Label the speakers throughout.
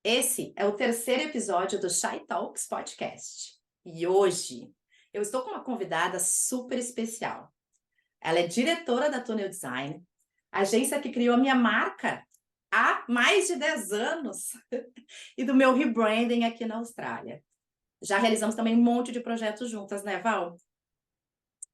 Speaker 1: Esse é o terceiro episódio do Shy Talks Podcast. E hoje eu estou com uma convidada super especial. Ela é diretora da Tunnel Design, agência que criou a minha marca há mais de 10 anos e do meu rebranding aqui na Austrália. Já realizamos também um monte de projetos juntas, né, Val?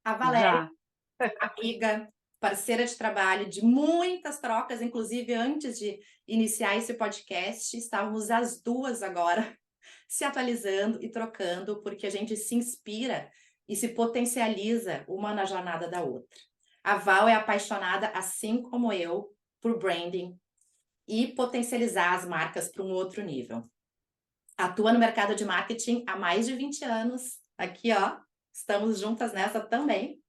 Speaker 1: A Valéria,
Speaker 2: Já.
Speaker 1: amiga, parceira de trabalho, de muitas trocas, inclusive antes de iniciar esse podcast, estávamos as duas agora se atualizando e trocando, porque a gente se inspira e se potencializa uma na jornada da outra. A Val é apaixonada, assim como eu, por branding e potencializar as marcas para um outro nível. Atua no mercado de marketing há mais de 20 anos. Aqui, ó, estamos juntas nessa também.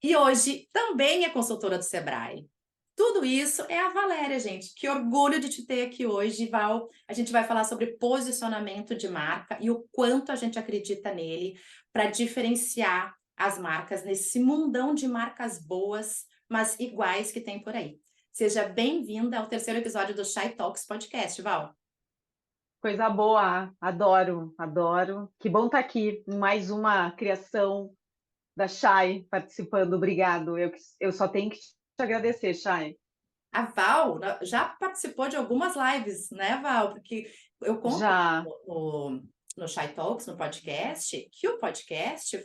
Speaker 1: E hoje também é consultora do Sebrae. Tudo isso é a Valéria, gente. Que orgulho de te ter aqui hoje, Val. A gente vai falar sobre posicionamento de marca e o quanto a gente acredita nele para diferenciar as marcas nesse mundão de marcas boas, mas iguais que tem por aí. Seja bem-vinda ao terceiro episódio do Shy Talks Podcast, Val.
Speaker 2: Coisa boa, adoro, adoro. Que bom estar aqui em mais uma criação da Chay participando. Obrigado. Eu só tenho que te agradecer, Chay.
Speaker 1: A Val já participou de algumas lives, né, Val? Porque eu conto
Speaker 2: Já.
Speaker 1: no Shy Talks, no podcast, que o podcast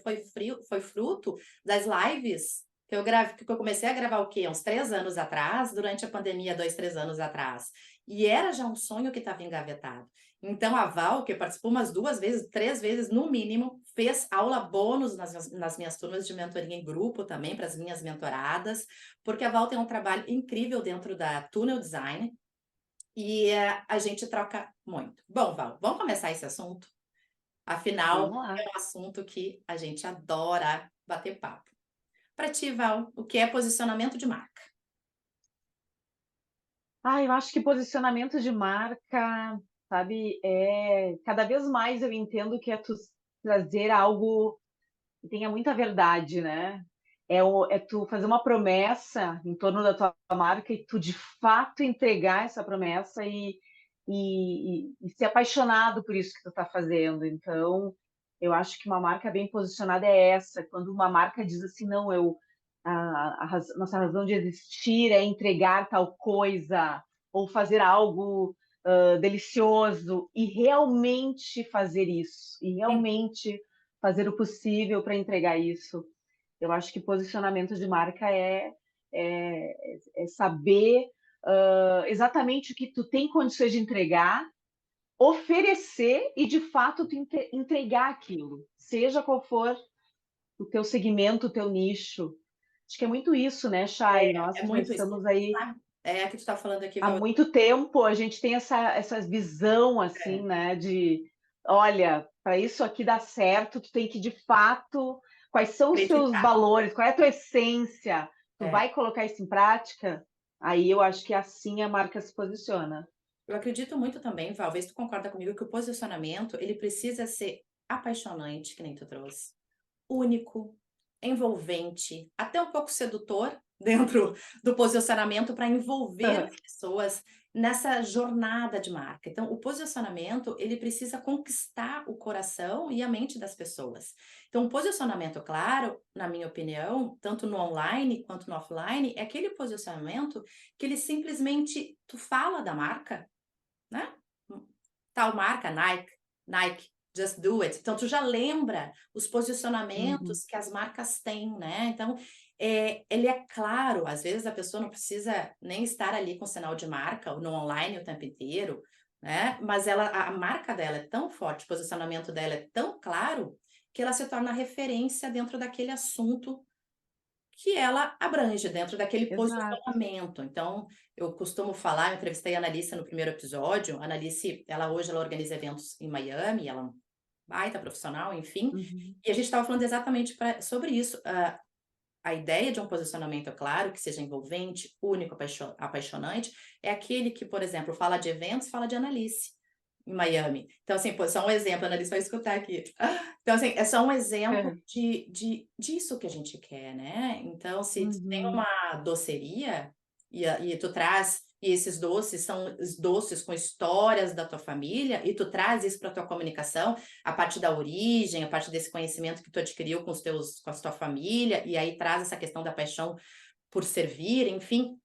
Speaker 1: foi fruto das lives que eu comecei a gravar o quê? Uns 3 anos atrás, durante a pandemia, 2, 3 anos atrás. E era já um sonho que estava engavetado. Então, a Val, que participou umas 2 vezes, 3 vezes no mínimo, fez aula bônus nas minhas turmas de mentoria em grupo também, para as minhas mentoradas, porque a Val tem um trabalho incrível dentro da Tunnel Design e a gente troca muito. Bom, Val, vamos começar esse assunto? Afinal,
Speaker 2: Vamos lá.
Speaker 1: é um assunto que a gente adora bater papo. Para ti, Val, o que é posicionamento de marca?
Speaker 2: Eu acho que posicionamento de marca, sabe, cada vez mais eu entendo que é tu trazer algo que tenha muita verdade, né? É tu fazer uma promessa em torno da tua marca e tu de fato entregar essa promessa e ser apaixonado por isso que tu está fazendo. Então, eu acho que uma marca bem posicionada é essa, quando uma marca diz assim, não, nossa razão de existir é entregar tal coisa ou fazer algo delicioso e realmente fazer isso, e realmente fazer o possível para entregar isso. Eu acho que posicionamento de marca é saber exatamente o que tu tem condições de entregar, oferecer e, de fato, tu entregar aquilo, seja qual for o teu segmento, o teu nicho. Acho que é muito isso, né, Chay? Nós
Speaker 1: É
Speaker 2: que já
Speaker 1: muito isso.
Speaker 2: estamos aí
Speaker 1: Sabe? É que tu está falando aqui,
Speaker 2: há
Speaker 1: Val.
Speaker 2: muito tempo, a gente tem essa visão, assim,
Speaker 1: É,
Speaker 2: né, de, olha, para isso aqui dar certo, tu tem que, de fato, quais são os teus
Speaker 1: acreditar.
Speaker 2: valores, qual é a tua essência, tu
Speaker 1: É.
Speaker 2: vai colocar isso em prática? Aí eu acho que assim a marca se posiciona.
Speaker 1: Eu acredito muito também, Val, vê se tu concorda comigo, que o posicionamento, ele precisa ser apaixonante, que nem tu trouxe, único, envolvente, até um pouco sedutor dentro do posicionamento para envolver as pessoas nessa jornada de marca. Então, o posicionamento, ele precisa conquistar o coração e a mente das pessoas. Então, um posicionamento claro, na minha opinião, tanto no online quanto no offline, é aquele posicionamento que ele simplesmente, tu fala da marca, né? Tal marca, Nike, Just Do It. Então, tu já lembra os
Speaker 2: Uhum.
Speaker 1: posicionamentos que as marcas têm, né? Então, ele é claro, às vezes a pessoa não precisa nem estar ali com sinal de marca no online o tempo inteiro, né? Mas a marca dela é tão forte, o posicionamento dela é tão claro que ela se torna referência dentro daquele assunto que ela abrange dentro daquele
Speaker 2: Exato.
Speaker 1: posicionamento. Então, eu costumo falar, eu entrevistei a Analice no primeiro episódio. A Analice, ela organiza eventos em Miami, ela é um baita profissional, enfim.
Speaker 2: Uhum.
Speaker 1: E a gente estava falando exatamente sobre isso. A ideia de um posicionamento claro, que seja envolvente, único, apaixonante, é aquele que, por exemplo, fala de eventos, fala de Analice em Miami. Então, assim, pô, só um exemplo, a Analice vai escutar aqui. Então, assim, é só um exemplo disso que a gente quer, né? Então, se tu tem
Speaker 2: Uhum.
Speaker 1: uma doceria e tu traz e esses doces são os doces com histórias da tua família, e tu traz isso para tua comunicação, a parte da origem, a parte desse conhecimento que tu adquiriu com a tua família, e aí traz essa questão da paixão por servir, enfim,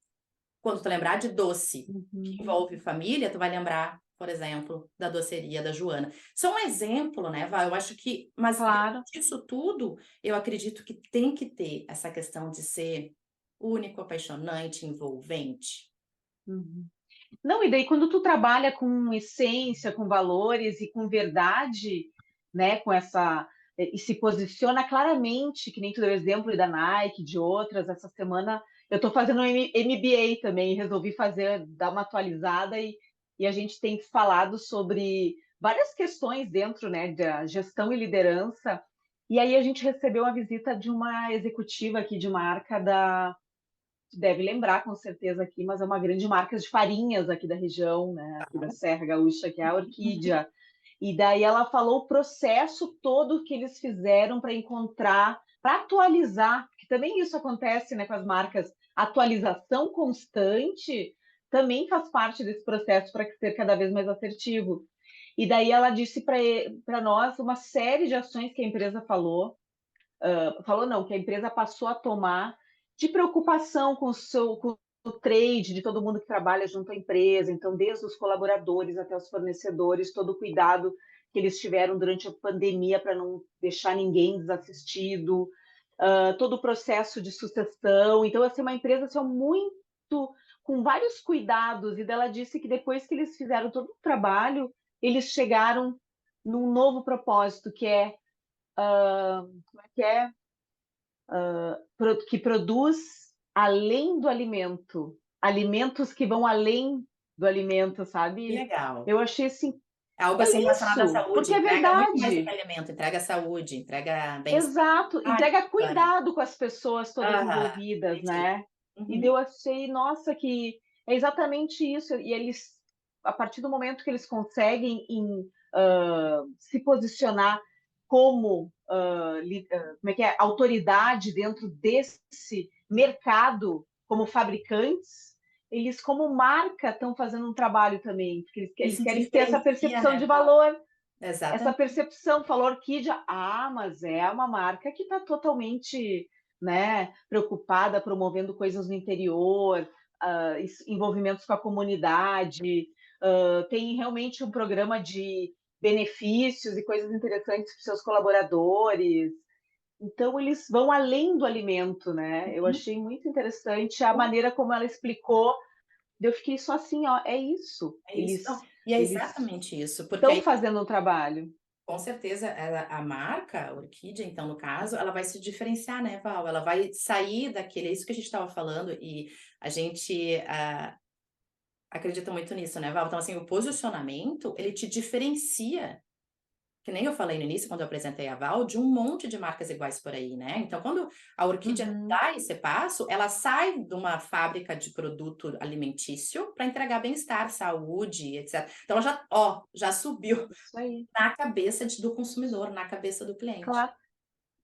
Speaker 1: quando tu lembrar de doce que envolve família, tu vai lembrar, por exemplo, da doceria da Joana. Só um exemplo, né, Val? Eu acho que, mas
Speaker 2: Claro.
Speaker 1: disso tudo, eu acredito que tem que ter essa questão de ser único, apaixonante, envolvente.
Speaker 2: Uhum. Não, e daí quando tu trabalha com essência, com valores e com verdade, né, com essa e se posiciona claramente, que nem tu deu exemplo da Nike, de outras, essa semana eu estou fazendo um MBA também, resolvi fazer, dar uma atualizada e a gente tem falado sobre várias questões dentro, né, da gestão e liderança, e aí a gente recebeu uma visita de uma executiva aqui de marca deve lembrar com certeza aqui, mas é uma grande marca de farinhas aqui da região, né, aqui da Serra Gaúcha, que é a Orquídea. E daí ela falou o processo todo que eles fizeram para encontrar, para atualizar, porque também isso acontece, né, com as marcas, atualização constante também faz parte desse processo para ser cada vez mais assertivo. E daí ela disse para nós uma série de ações que a empresa falou não, que a empresa passou a tomar de preocupação com o trade de todo mundo que trabalha junto à empresa, então desde os colaboradores até os fornecedores, todo o cuidado que eles tiveram durante a pandemia para não deixar ninguém desassistido, todo o processo de sucessão. Então, assim, uma empresa assim, muito com vários cuidados, e dela disse que depois que eles fizeram todo o trabalho, eles chegaram num novo propósito, que é como é que é? Que produz além do alimento, alimentos que vão além do alimento,
Speaker 1: Que
Speaker 2: sabe?
Speaker 1: legal.
Speaker 2: Eu achei assim,
Speaker 1: É algo assim
Speaker 2: é
Speaker 1: relacionado à
Speaker 2: isso,
Speaker 1: saúde,
Speaker 2: porque é
Speaker 1: entrega muito mais do que
Speaker 2: verdade.
Speaker 1: alimento, entrega saúde, entrega bem-estar.
Speaker 2: Exato,
Speaker 1: Ah, que
Speaker 2: entrega
Speaker 1: bacana.
Speaker 2: cuidado com as pessoas todas
Speaker 1: Aham,
Speaker 2: envolvidas,
Speaker 1: entendi.
Speaker 2: né? E
Speaker 1: Uhum.
Speaker 2: eu achei, nossa, que é exatamente isso. E eles, a partir do momento que eles conseguem se posicionar como, como é que é, autoridade dentro desse mercado, como fabricantes, eles, como marca, estão fazendo um trabalho também, porque
Speaker 1: E
Speaker 2: eles
Speaker 1: se
Speaker 2: querem ter essa
Speaker 1: diferencia,
Speaker 2: percepção
Speaker 1: né,
Speaker 2: de
Speaker 1: Val?
Speaker 2: valor, essa
Speaker 1: Exatamente.
Speaker 2: percepção, falou Orquídea, mas é uma marca que está totalmente, né, preocupada, promovendo coisas no interior, envolvimentos com a comunidade, tem realmente um programa de benefícios e coisas interessantes para seus colaboradores. Então, eles vão além do alimento, né? Eu
Speaker 1: Uhum.
Speaker 2: achei muito interessante a maneira como ela explicou. Eu fiquei só assim, ó, é isso.
Speaker 1: É isso.
Speaker 2: Eles
Speaker 1: Não, e é
Speaker 2: eles
Speaker 1: exatamente isso, porque
Speaker 2: estão
Speaker 1: aí,
Speaker 2: fazendo um trabalho.
Speaker 1: com certeza, a marca, a Orquídea, então, no caso, ela vai se diferenciar, né, Val? Ela vai sair daquele, é isso que a gente estava falando, e a gente acredita muito nisso, né, Val? Então, assim, o posicionamento, ele te diferencia, que nem eu falei no início, quando eu apresentei a Val, de um monte de marcas iguais por aí, né? Então, quando a Orquídea
Speaker 2: Uhum.
Speaker 1: dá esse passo, ela sai de uma fábrica de produto alimentício para entregar bem-estar, saúde, etc. Então, ela já, ó, já subiu
Speaker 2: Isso aí,
Speaker 1: na cabeça do consumidor, na cabeça do cliente.
Speaker 2: claro.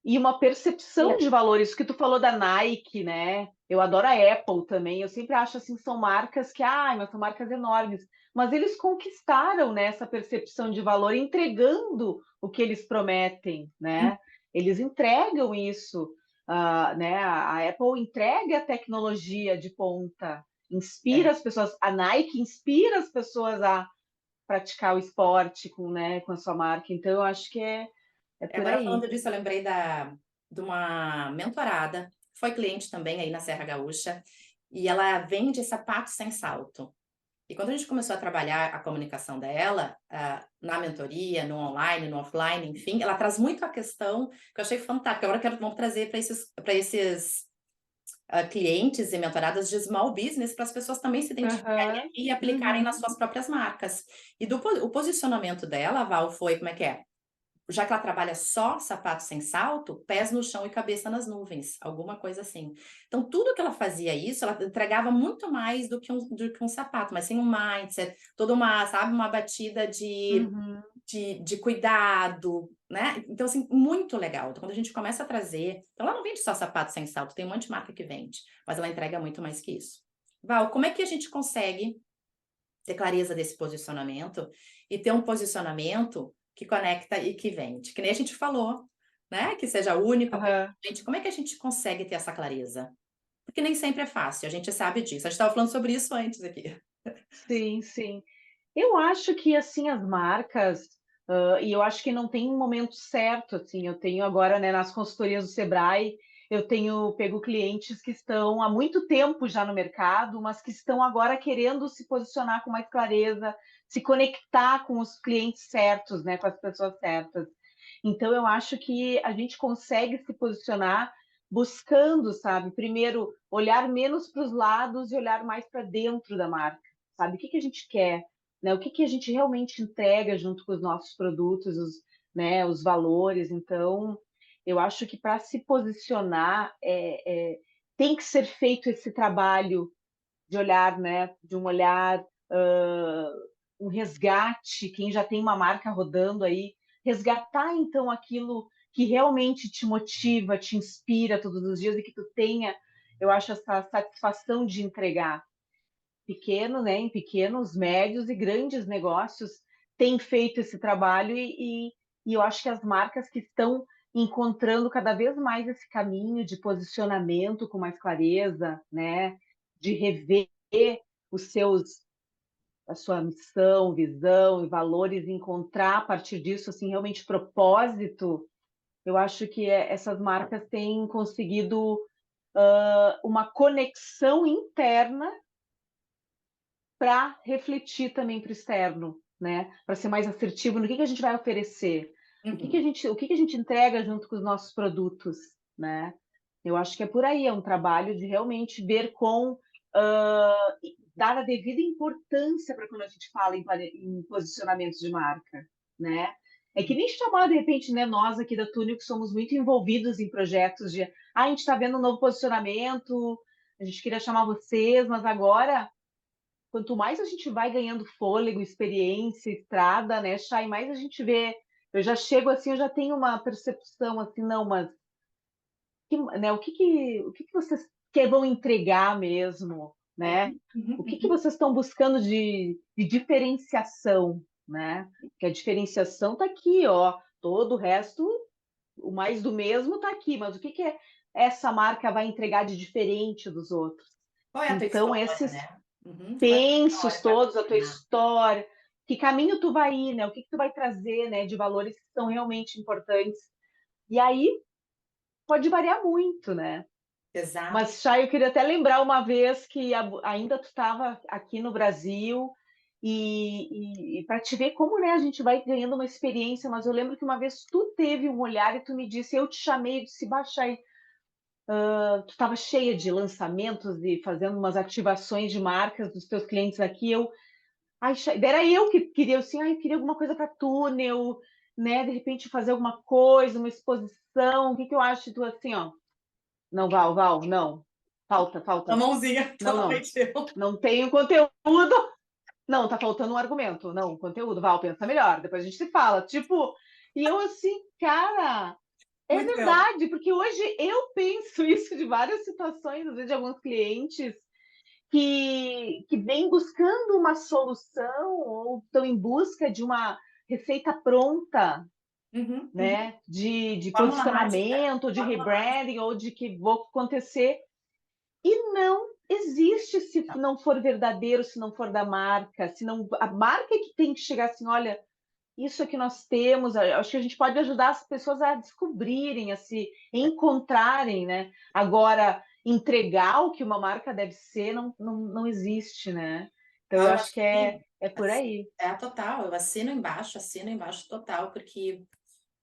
Speaker 2: E uma percepção de valores, que tu falou da Nike, né? Eu adoro a Apple também. Eu sempre acho assim, são marcas que, mas são marcas enormes. Mas eles conquistaram, né, essa percepção de valor entregando o que eles prometem,
Speaker 1: Hum,
Speaker 2: né? Eles entregam isso, né? A Apple entrega a tecnologia de ponta, inspira
Speaker 1: é.
Speaker 2: as pessoas. A Nike inspira as pessoas a praticar o esporte com, né, com a sua marca. Então, eu acho que é por
Speaker 1: Agora,
Speaker 2: aí.
Speaker 1: falando disso, eu lembrei de uma mentorada, foi cliente também aí na Serra Gaúcha, e ela vende sapatos sem salto. E quando a gente começou a trabalhar a comunicação dela, na mentoria, no online, no offline, enfim, ela traz muito a questão que eu achei fantástica. Agora vamos trazer para esses clientes e mentoradas de small business, para as pessoas também se identificarem
Speaker 2: Aham.
Speaker 1: e aplicarem nas
Speaker 2: Uhum.
Speaker 1: suas próprias marcas. E o posicionamento dela, Val, foi como é que é? Já que ela trabalha só sapato sem salto, pés no chão e cabeça nas nuvens, alguma coisa assim. Então, tudo que ela fazia isso, ela entregava muito mais do que um sapato, mas sem um mindset, toda uma, sabe, uma batida
Speaker 2: Uhum.
Speaker 1: de cuidado, né? Então, assim, muito legal. Então, quando a gente começa a trazer... Então, ela não vende só sapato sem salto, tem um monte de marca que vende, mas ela entrega muito mais que isso. Val, como é que a gente consegue ter clareza desse posicionamento e ter um posicionamento que conecta e que vende? Que nem a gente falou, né? Que seja único.
Speaker 2: Aham.
Speaker 1: Gente, como é que a gente consegue ter essa clareza? Porque nem sempre é fácil, a gente sabe disso. A gente estava falando sobre isso antes aqui.
Speaker 2: Sim, sim. Eu acho que, assim, as marcas, e eu acho que não tem um momento certo, assim, eu tenho agora, né, nas consultorias do Sebrae, eu tenho pego clientes que estão há muito tempo já no mercado, mas que estão agora querendo se posicionar com mais clareza, se conectar com os clientes certos, né, com as pessoas certas. Então, eu acho que a gente consegue se posicionar buscando, sabe, primeiro, olhar menos para os lados e olhar mais para dentro da marca, sabe? O que que a gente quer, né? O que que a gente realmente entrega junto com os nossos produtos, né, os valores. Então, eu acho que para se posicionar tem que ser feito esse trabalho de olhar, né, de um olhar, um resgate, quem já tem uma marca rodando aí, resgatar então aquilo que realmente te motiva, te inspira todos os dias e que tu tenha, eu acho, essa satisfação de entregar pequeno, né, em pequenos, médios e grandes negócios têm feito esse trabalho e eu acho que as marcas que estão encontrando cada vez mais esse caminho de posicionamento com mais clareza, né, de rever os seus a sua missão, visão e valores, e encontrar a partir disso assim realmente propósito. Eu acho que essas marcas têm conseguido uma conexão interna para refletir também para o externo, né? Para ser mais assertivo no que a gente vai oferecer,
Speaker 1: Uhum.
Speaker 2: o que a gente entrega junto com os nossos produtos, né? Eu acho que é por aí, é um trabalho de realmente ver com dar a devida importância para quando a gente fala em posicionamentos de marca, né? É que nem chamar, de repente, né, nós aqui da Túnel, que somos muito envolvidos em projetos de a gente está vendo um novo posicionamento, a gente queria chamar vocês, mas agora quanto mais a gente vai ganhando fôlego, experiência, estrada, né, Chay, mais a gente vê. Eu já chego assim, eu já tenho uma percepção assim, não, mas né, o que vocês vão entregar mesmo, né?
Speaker 1: Uhum. Uhum.
Speaker 2: O que
Speaker 1: Uhum.
Speaker 2: vocês estão buscando de diferenciação, né? Que a diferenciação está aqui, ó. Todo o resto, o mais do mesmo está aqui, mas o que essa marca vai entregar de diferente dos outros?
Speaker 1: Qual é a tua
Speaker 2: Então,
Speaker 1: história,
Speaker 2: esses
Speaker 1: né? Uhum. Qual é a tua
Speaker 2: pensos
Speaker 1: história para
Speaker 2: todos, a tua
Speaker 1: combinar?
Speaker 2: história, que caminho tu vai ir, né? O que tu vai trazer, né? De valores que são realmente importantes. E aí pode variar muito, né?
Speaker 1: Exato.
Speaker 2: Mas, Chay, eu queria até lembrar uma vez que ainda tu estava aqui no Brasil e para te ver como, né, a gente vai ganhando uma experiência, mas eu lembro que uma vez tu teve um olhar e tu me disse, eu te chamei, eu disse, baixa aí, tu estava cheia de lançamentos e fazendo umas ativações de marcas dos teus clientes aqui, ai, era eu que queria, assim, ai, eu queria alguma coisa para túnel, né, de repente fazer alguma coisa, uma exposição, o que que eu acho? Tu assim, ó, não, Val, não.
Speaker 1: A
Speaker 2: Falta.
Speaker 1: mãozinha
Speaker 2: Não.
Speaker 1: totalmente eu.
Speaker 2: Não tenho conteúdo. Não, tá faltando um argumento. Não, conteúdo. Val, pensa melhor. Depois a gente se fala. Tipo, e eu assim, cara, é
Speaker 1: Muito eu.
Speaker 2: verdade, porque hoje eu penso isso de várias situações, às vezes de alguns clientes que vêm buscando uma solução ou estão em busca de uma receita pronta,
Speaker 1: Uhum. Uhum.
Speaker 2: né? De
Speaker 1: Fórmula mágica.
Speaker 2: posicionamento, de
Speaker 1: Fórmula mágica.
Speaker 2: rebranding ou de que vou acontecer. E não existe se
Speaker 1: Não.
Speaker 2: não for verdadeiro, se não for da marca, se não a marca é que tem que chegar assim, olha, isso é que nós temos, acho que a gente pode ajudar as pessoas a descobrirem, a se encontrarem, né? Agora, entregar o que uma marca deve ser não existe, né? Então, eu
Speaker 1: Eu
Speaker 2: acho que
Speaker 1: assino.
Speaker 2: é por aí.
Speaker 1: É total. Eu assino embaixo total, porque,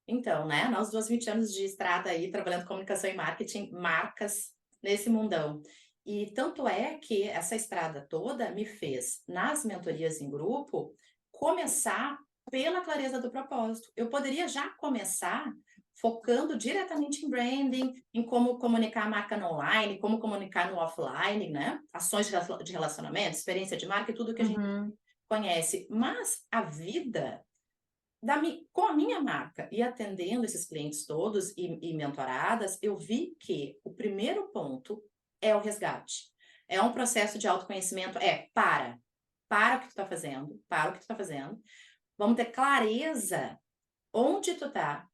Speaker 1: então, né? Nós 20 anos de estrada aí, trabalhando comunicação e marketing, marcas nesse mundão. E tanto é que essa estrada toda me fez, nas mentorias em grupo, começar pela clareza do propósito. Eu poderia já começar focando diretamente em branding, em como comunicar a marca no online, como comunicar no offline, né? Ações de relacionamento, experiência de marca e tudo que a gente
Speaker 2: Uhum.
Speaker 1: conhece. Mas a vida com a minha marca e atendendo esses clientes todos e mentoradas, eu vi que o primeiro ponto é o resgate. É um processo de autoconhecimento, para o que tu tá fazendo, para o que tu tá fazendo. Vamos ter clareza onde tu tá,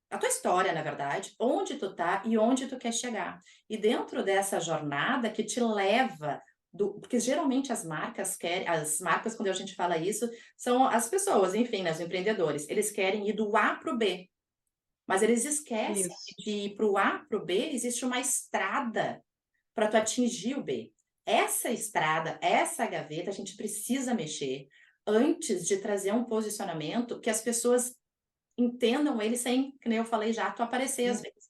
Speaker 1: a tua história, na verdade, onde tu tá e onde tu quer chegar. E dentro dessa jornada que te leva porque geralmente as marcas querem, as marcas, quando a gente fala isso, são as pessoas, enfim, né, os empreendedores, eles querem ir do A para o B, mas eles esquecem
Speaker 2: Isso.
Speaker 1: que de ir para o A para o B existe uma estrada para tu atingir o B. Essa estrada, essa gaveta, a gente precisa mexer antes de trazer um posicionamento que as pessoas entendam ele sem, que nem eu falei já, tu aparecer às vezes.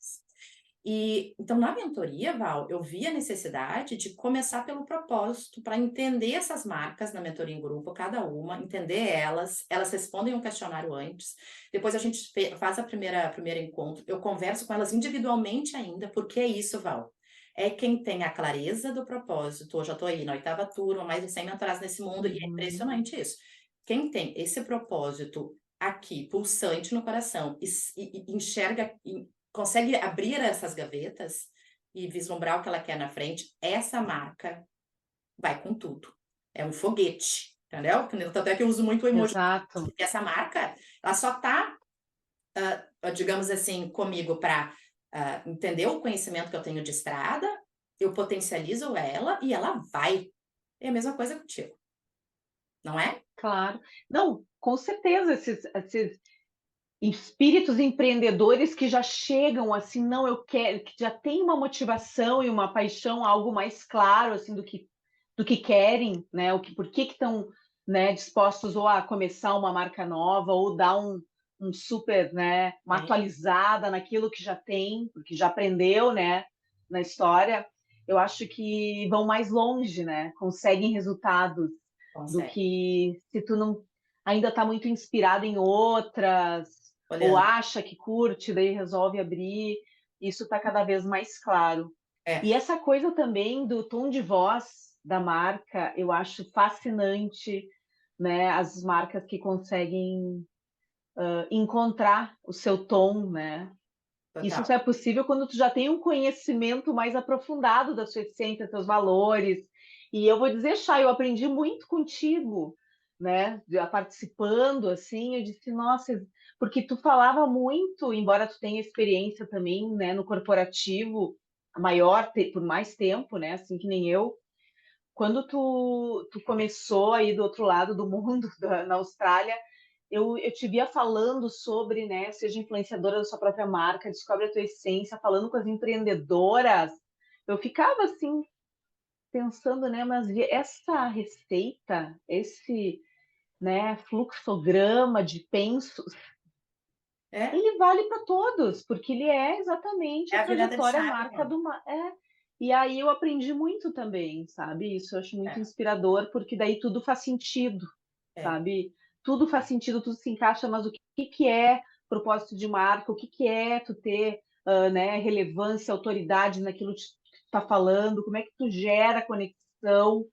Speaker 1: E então na mentoria, Val, eu vi a necessidade de começar pelo propósito, para entender essas marcas na mentoria em grupo, cada uma, entender elas respondem um questionário antes, depois a gente faz a primeira encontro, eu converso com elas individualmente ainda, porque é isso, Val. É quem tem a clareza do propósito, hoje eu estou aí na 8ª turma, mais de 100 mentorados nesse mundo, e é
Speaker 2: Uhum.
Speaker 1: impressionante isso. Quem tem esse propósito aqui, pulsante no coração, e enxerga, consegue abrir essas gavetas e vislumbrar o que ela quer na frente, essa marca vai com tudo. É um foguete, entendeu? Tanto é que eu uso muito o emoji,
Speaker 2: Exato.
Speaker 1: porque essa marca, ela só tá, digamos assim, comigo para entender o conhecimento que eu tenho de estrada, eu potencializo ela e ela vai. É a mesma coisa contigo, não é?
Speaker 2: Claro. Não, com certeza, esses espíritos empreendedores que já chegam assim, não, eu quero, que já tem uma motivação e uma paixão, algo mais claro assim do que querem, né? Por que estão, né, dispostos ou a começar uma marca nova ou dar um super, né, uma
Speaker 1: É,
Speaker 2: atualizada naquilo que já tem, porque já aprendeu, né, na história. Eu acho que vão mais longe, né? Conseguem resultados do
Speaker 1: consegue.
Speaker 2: que se tu não ainda está muito inspirado em outras, ou
Speaker 1: Olhando.
Speaker 2: acha que curte, daí resolve abrir. Isso está cada vez mais claro.
Speaker 1: É,
Speaker 2: E essa coisa também do tom de voz da marca, eu acho fascinante, né? As marcas que conseguem encontrar o seu tom, né? Isso
Speaker 1: total.
Speaker 2: só é possível quando tu já tem um conhecimento mais aprofundado da sua essência, teus valores. E eu vou dizer, Chay, eu aprendi muito contigo, né? Participando, assim, eu disse, nossa, porque tu falava muito, embora tu tenha experiência também, né, no corporativo maior, por mais tempo, né? Assim que nem eu. Quando tu começou aí do outro lado do mundo, na Austrália, eu te via falando sobre, né, seja influenciadora da sua própria marca, descobre a tua essência, falando com as empreendedoras. Eu ficava assim, pensando, né, mas essa receita, esse, né, fluxograma de pensos,
Speaker 1: É,
Speaker 2: ele vale para todos, porque ele é exatamente
Speaker 1: é
Speaker 2: a
Speaker 1: a virada de
Speaker 2: trajetória, a
Speaker 1: chave,
Speaker 2: marca
Speaker 1: Val.
Speaker 2: do. E aí eu aprendi muito também, sabe? Isso eu acho muito
Speaker 1: É,
Speaker 2: inspirador, porque daí tudo faz sentido,
Speaker 1: é.
Speaker 2: sabe? Tudo faz sentido, tudo se encaixa, mas o que é propósito de marca, o que é tu ter né, relevância, autoridade naquilo que tu está falando, como é que tu gera conexão,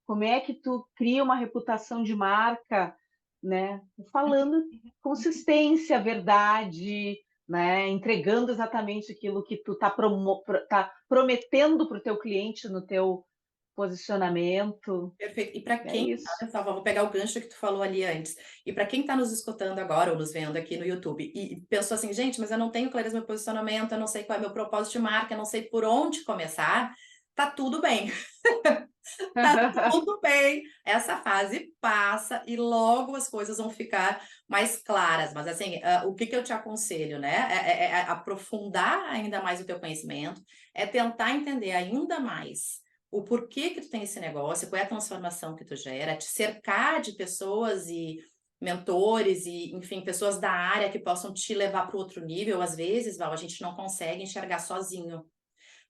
Speaker 2: como é que tu cria uma reputação de marca, né? Falando consistência, verdade, né? Entregando exatamente aquilo que tu tá prometendo para o teu cliente no teu posicionamento.
Speaker 1: Perfeito. E para
Speaker 2: É
Speaker 1: quem,
Speaker 2: isso.
Speaker 1: olha só, vou pegar o gancho que tu falou ali antes. E para quem está nos escutando agora ou nos vendo aqui no YouTube e pensou assim, gente, mas eu não tenho clareza do meu posicionamento, eu não sei qual é o meu propósito de marca, eu não sei por onde começar, tá tudo bem. Tá tudo bem. Essa fase passa e logo as coisas vão ficar mais claras. Mas assim, o que eu te aconselho, né? É aprofundar ainda mais o teu conhecimento, é tentar entender ainda mais o porquê que tu tem esse negócio, qual é a transformação que tu gera, te cercar de pessoas e mentores e, enfim, pessoas da área que possam te levar para o outro nível. Às vezes, Val, a gente não consegue enxergar sozinho.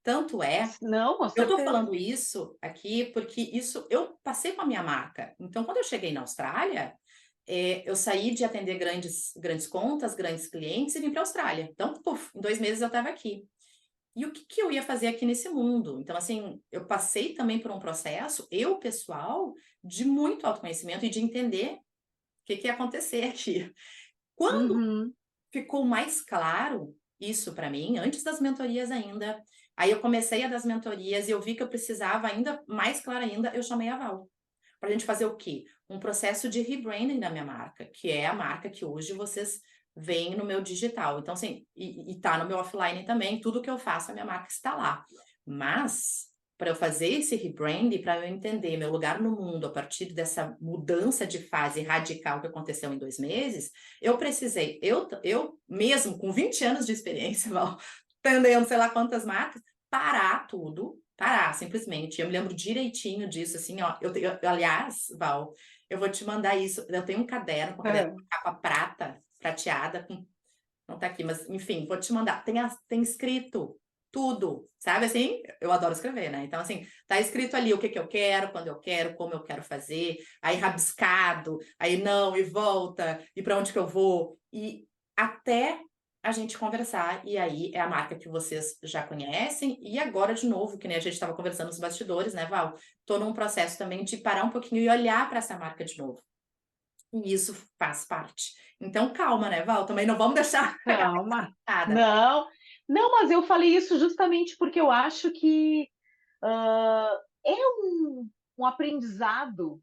Speaker 1: Tanto é,
Speaker 2: Não, com
Speaker 1: eu tô
Speaker 2: certeza.
Speaker 1: falando isso aqui porque isso eu passei com a minha marca. Então, quando eu cheguei na Austrália, eu saí de atender grandes contas, grandes clientes e vim para a Austrália. Então, puf, em 2 meses eu estava aqui. E o que que eu ia fazer aqui nesse mundo? Então, assim, eu passei também por um processo, eu, pessoal, de muito autoconhecimento e de entender o que que ia acontecer aqui. Quando
Speaker 2: Uhum.
Speaker 1: ficou mais claro isso para mim, antes das mentorias ainda, Aí eu comecei a das mentorias e eu vi que eu precisava ainda, mais claro ainda, eu chamei a Val. Para a gente fazer o quê? Um processo de rebranding da minha marca, que é a marca que hoje vocês veem no meu digital. Então, assim, e tá no meu offline também, tudo que eu faço, a minha marca está lá. Mas, para eu fazer esse rebranding, para eu entender meu lugar no mundo a partir dessa mudança de fase radical que aconteceu em 2 meses, eu precisei, eu mesmo com 20 anos de experiência, Val, atendendo sei lá quantas marcas, parar tudo, parar, simplesmente. Eu me lembro direitinho disso, assim, ó. Aliás, Val, eu vou te mandar isso. Eu tenho um caderno com capa prata, prateada, não tá aqui, mas enfim, vou te mandar. Tem escrito tudo, sabe assim? Eu adoro escrever, né? Então, assim, tá escrito ali o que que eu quero, quando eu quero, como eu quero fazer, aí rabiscado, aí não, e volta, e para onde que eu vou, e até a gente conversar, e aí é a marca que vocês já conhecem, e agora de novo, que nem a gente estava conversando nos bastidores, né, Val? Tô num processo também de parar um pouquinho e olhar para essa marca de novo. E isso faz parte. Então, calma, né, Val? Também não vamos deixar a
Speaker 2: Calma.
Speaker 1: nada.
Speaker 2: Não, não, mas eu falei isso justamente porque eu acho que é um aprendizado,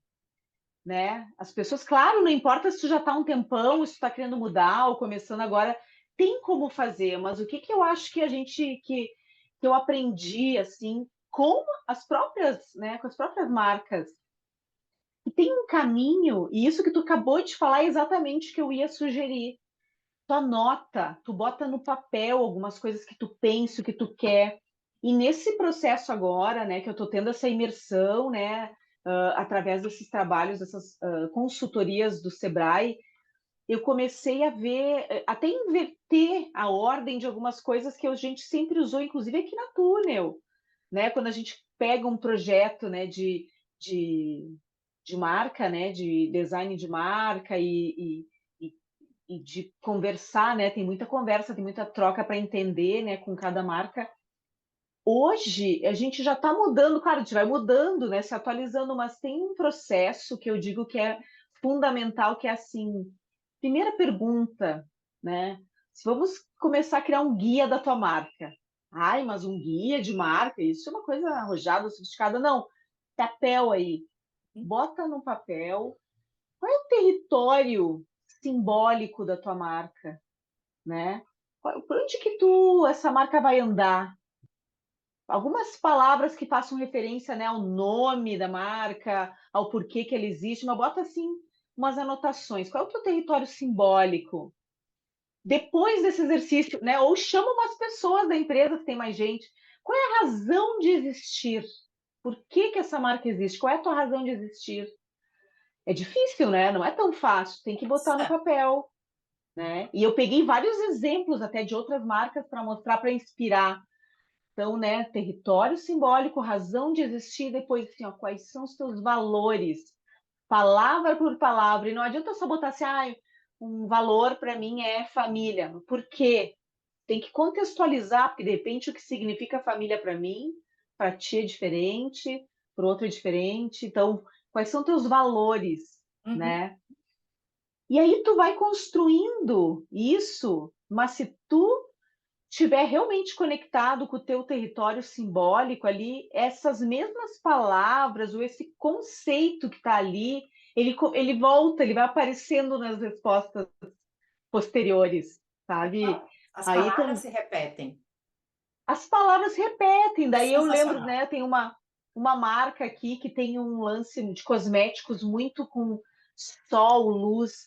Speaker 2: né? As pessoas, claro, não importa se tu já está há um tempão, se tu está querendo mudar ou começando agora, tem como fazer, mas o que que eu acho que a gente que eu aprendi assim com as próprias, né, com as próprias marcas, e tem um caminho, e isso que tu acabou de falar é exatamente o que eu ia sugerir. Tu anota, tu bota no papel algumas coisas que tu pensa, o que tu quer. E nesse processo agora, né, que eu estou tendo essa imersão, né, através desses trabalhos, dessas consultorias do Sebrae, eu comecei a ver, até inverter a ordem de algumas coisas que a gente sempre usou, inclusive aqui na Túnel, né, quando a gente pega um projeto, né, de, de marca, né, de design de marca e de conversar, né? Tem muita conversa, tem muita troca para entender, né, com cada marca. Hoje a gente já está mudando, claro, a gente vai mudando, né, se atualizando, mas tem um processo que eu digo que é fundamental, que é assim, primeira pergunta, né? Se vamos começar a criar um guia da tua marca. Ai, mas um guia de marca, isso é uma coisa arrojada, sofisticada. Não, papel aí. Bota no papel qual é o território simbólico da tua marca, né? Por onde que essa marca vai andar? Algumas palavras que façam referência, né, ao nome da marca, ao porquê que ela existe, mas bota assim umas anotações. Qual é o teu território simbólico? Depois desse exercício, né, ou chama umas pessoas da empresa, que tem mais gente. Qual é a razão de existir? Por que que essa marca existe? Qual é a tua razão de existir? É difícil, né? Não é tão fácil. Tem que botar no papel, né? E eu peguei vários exemplos até de outras marcas para mostrar, para inspirar. Então, né, território simbólico, razão de existir, depois assim, ó, quais são os teus valores, palavra por palavra. E não adianta só botar assim, ah, um valor para mim é família. Por quê? Tem que contextualizar, porque de repente o que significa família para mim, para ti é diferente, para o outro é diferente. Então, quais são teus valores,
Speaker 1: Uhum.
Speaker 2: né? E aí tu vai construindo isso, mas se tu estiver realmente conectado com o teu território simbólico ali, essas mesmas palavras ou esse conceito que está ali, ele volta, ele vai aparecendo nas respostas posteriores, sabe?
Speaker 1: As
Speaker 2: Aí
Speaker 1: palavras
Speaker 2: tu,
Speaker 1: se repetem.
Speaker 2: as palavras repetem,
Speaker 1: É
Speaker 2: daí eu lembro,
Speaker 1: sensacional.
Speaker 2: né, tem uma marca aqui que tem um lance de cosméticos muito com sol, luz,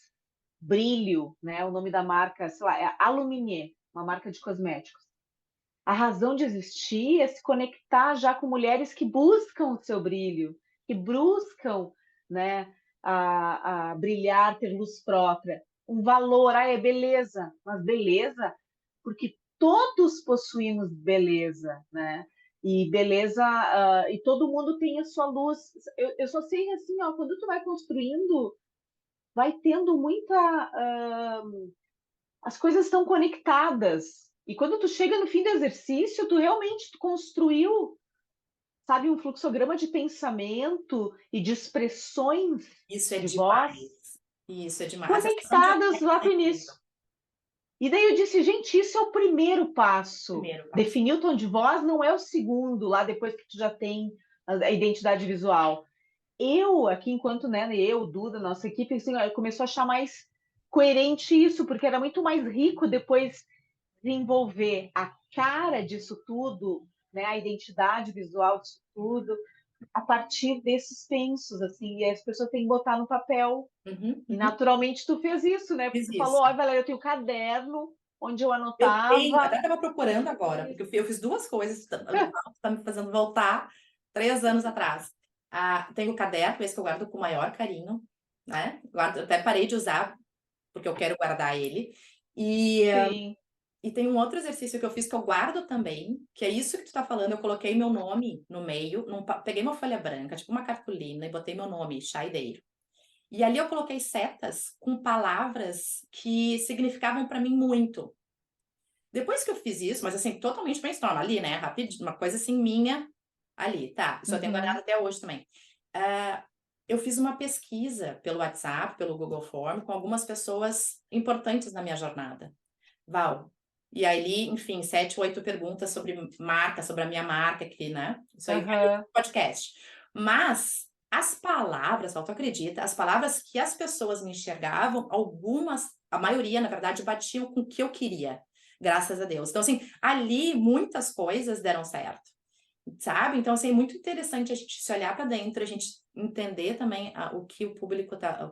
Speaker 2: brilho, né? O nome da marca, sei lá, é Aluminier, uma marca de cosméticos. A razão de existir é se conectar já com mulheres que buscam o seu brilho, que buscam, né, a brilhar, ter luz própria. Um valor, é beleza, mas beleza, porque todos possuímos beleza, né? E beleza, e todo mundo tem a sua luz. Eu só sei assim, ó, quando tu vai construindo, vai tendo as coisas estão conectadas. E quando tu chega no fim do exercício, tu realmente construiu, sabe, um fluxograma de pensamento e de expressões
Speaker 1: Isso é
Speaker 2: de voz
Speaker 1: demais. Isso é demais. A sensação de
Speaker 2: conectadas lá
Speaker 1: reto é
Speaker 2: pro
Speaker 1: incrível.
Speaker 2: início. E daí eu disse, gente, isso é o primeiro passo.
Speaker 1: Primeiro passo.
Speaker 2: Definir o tom de voz não é o segundo, lá depois que tu já tem a identidade visual. Eu, aqui, enquanto, né, eu, Duda, nossa equipe, assim, começou a achar mais coerente isso, porque era muito mais rico depois desenvolver a cara disso tudo, né, a identidade visual disso tudo, a partir desses pensos, assim, e as pessoas têm que botar no papel.
Speaker 1: Uhum,
Speaker 2: E
Speaker 1: uhum.
Speaker 2: naturalmente tu fez isso, né? Porque
Speaker 1: Fiz
Speaker 2: tu falou,
Speaker 1: isso.
Speaker 2: olha, Valéria, eu tenho um caderno onde eu
Speaker 1: Eu tenho, até
Speaker 2: anotava.
Speaker 1: estava procurando agora, porque eu fiz duas coisas, tá me fazendo voltar 3 anos atrás. Tenho o caderno, esse que eu guardo com o maior carinho, né? Guardo, até parei de usar, porque eu quero guardar ele. E,
Speaker 2: Sim.
Speaker 1: e tem um outro exercício que eu fiz que eu guardo também, que é isso que tu tá falando. Eu coloquei meu nome no meio, peguei uma folha branca, tipo uma cartolina, e botei meu nome, Chaideiro. E ali eu coloquei setas com palavras que significavam para mim muito. Depois que eu fiz isso, mas assim, totalmente brainstorm ali, né? Rapidinho, uma coisa assim minha ali, tá? Isso eu tenho guardado
Speaker 2: Uhum.
Speaker 1: até hoje também. Ah, eu fiz uma pesquisa pelo WhatsApp, pelo Google Form, com algumas pessoas importantes na minha jornada. Val. E aí, enfim, 7, 8 perguntas sobre marca, sobre a minha marca aqui, né? Isso aí vai
Speaker 2: Aham.
Speaker 1: no podcast. Mas as palavras, Val, tu acredita? As palavras que as pessoas me enxergavam, algumas, a maioria, na verdade, batiam com o que eu queria. Graças a Deus. Então, assim, ali muitas coisas deram certo, sabe? Então, assim, é muito interessante a gente se olhar para dentro, a gente entender também o que o público tá,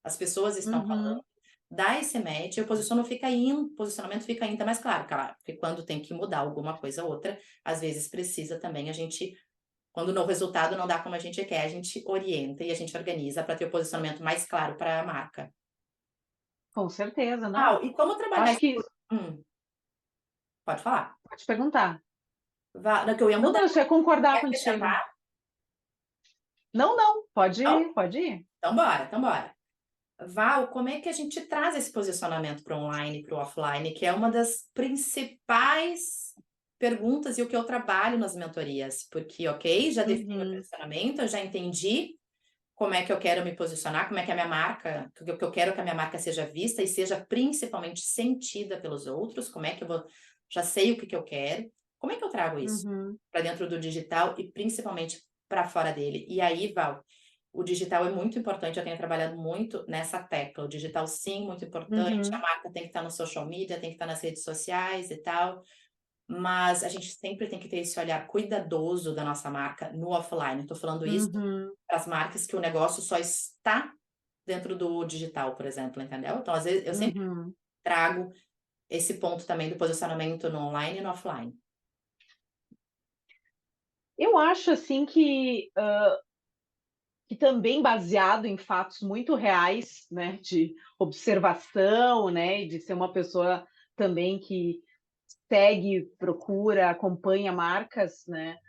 Speaker 1: as pessoas estão falando,
Speaker 2: Uhum.
Speaker 1: dar esse match, e o posicionamento fica ainda mais claro, porque quando tem que mudar alguma coisa ou outra, às vezes precisa também a gente, quando o resultado não dá como a gente quer, a gente orienta e a gente organiza para ter o posicionamento mais claro para a marca.
Speaker 2: Com certeza, não.
Speaker 1: E como trabalhar
Speaker 2: Acho
Speaker 1: isso?
Speaker 2: que
Speaker 1: Pode falar.
Speaker 2: pode perguntar.
Speaker 1: Não, que eu ia
Speaker 2: Não,
Speaker 1: mudar.
Speaker 2: não, eu só ia concordar
Speaker 1: Quer
Speaker 2: contigo.
Speaker 1: acrescentar?
Speaker 2: Não, não,
Speaker 1: Não?
Speaker 2: pode ir.
Speaker 1: Então bora, então bora. Val, como é que a gente traz esse posicionamento para o online e para o offline, que é uma das principais perguntas e o que eu trabalho nas mentorias? Porque, ok, já defini meu
Speaker 2: Uhum.
Speaker 1: posicionamento, eu já entendi como é que eu quero me posicionar, como é que a minha marca, que eu quero que a minha marca seja vista e seja principalmente sentida pelos outros, como é que eu vou, já sei o que eu quero, como é que eu trago isso
Speaker 2: Uhum.
Speaker 1: para dentro do digital e principalmente para fora dele? E aí, Val, o digital é muito importante, eu tenho trabalhado muito nessa tecla. O digital, sim, muito importante. A
Speaker 2: Uhum.
Speaker 1: marca tem que estar no social media, tem que estar nas redes sociais e tal. Mas a gente sempre tem que ter esse olhar cuidadoso da nossa marca no offline. Estou falando isso
Speaker 2: Uhum.
Speaker 1: para as marcas que o negócio só está dentro do digital, por exemplo, entendeu? Então, às vezes, eu sempre
Speaker 2: Uhum.
Speaker 1: trago esse ponto também do posicionamento no online e no offline.
Speaker 2: Eu acho assim que também baseado em fatos muito reais, né, de observação, né, e de ser uma pessoa também que segue, procura, acompanha marcas, né,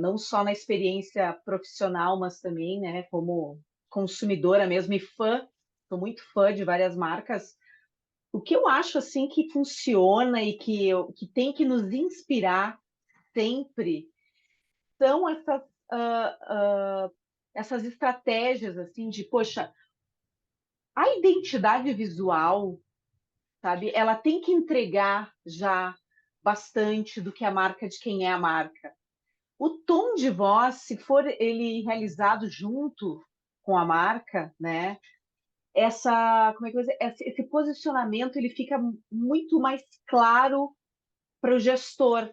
Speaker 2: não só na experiência profissional, mas também, né, como consumidora mesmo e fã, sou muito fã de várias marcas. O que eu acho assim que funciona e que tem que nos inspirar sempre são essas estratégias assim de, poxa, a identidade visual, sabe? Ela tem que entregar já bastante do que a marca de quem é a marca. O tom de voz, se for ele realizado junto com a marca, né? Como é que eu vou dizer? Esse posicionamento ele fica muito mais claro para o gestor.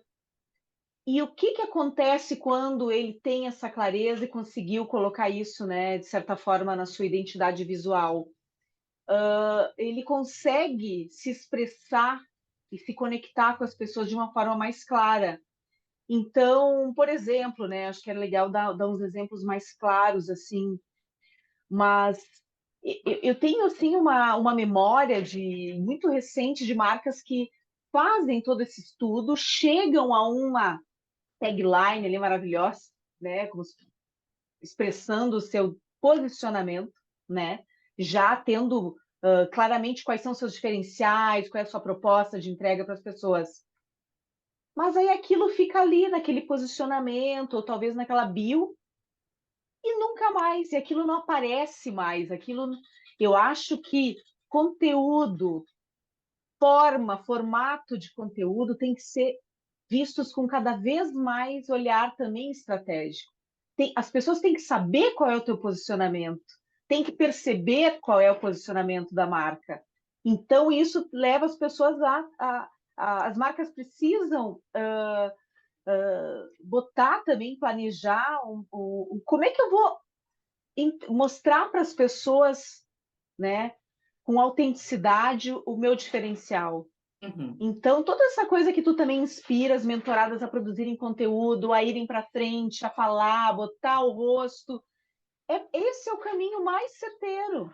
Speaker 2: E o que acontece quando ele tem essa clareza e conseguiu colocar isso, né, de certa forma, na sua identidade visual? Ele consegue se expressar e se conectar com as pessoas de uma forma mais clara. Então, por exemplo, né, acho que é legal dar uns exemplos mais claros, assim, mas eu tenho, assim, uma memória muito recente de marcas que fazem todo esse estudo, chegam a uma tagline ali maravilhosa, né, expressando o seu posicionamento, né, já tendo claramente quais são seus diferenciais, qual é a sua proposta de entrega para as pessoas. Mas aí aquilo fica ali naquele posicionamento, ou talvez naquela bio, e nunca mais, e aquilo não aparece mais. Aquilo, eu acho que conteúdo formato de conteúdo tem que ser vistos com cada vez mais olhar também estratégico. As pessoas têm que saber qual é o teu posicionamento, têm que perceber qual é o posicionamento da marca. Então, isso leva as pessoas as marcas precisam botar também, planejar como é que eu vou mostrar para as pessoas, né, com autenticidade, o meu diferencial.
Speaker 1: Uhum.
Speaker 2: Então, toda essa coisa que tu também inspira as mentoradas a produzirem conteúdo, a irem para frente, a falar, a botar o rosto, esse é o caminho mais certeiro,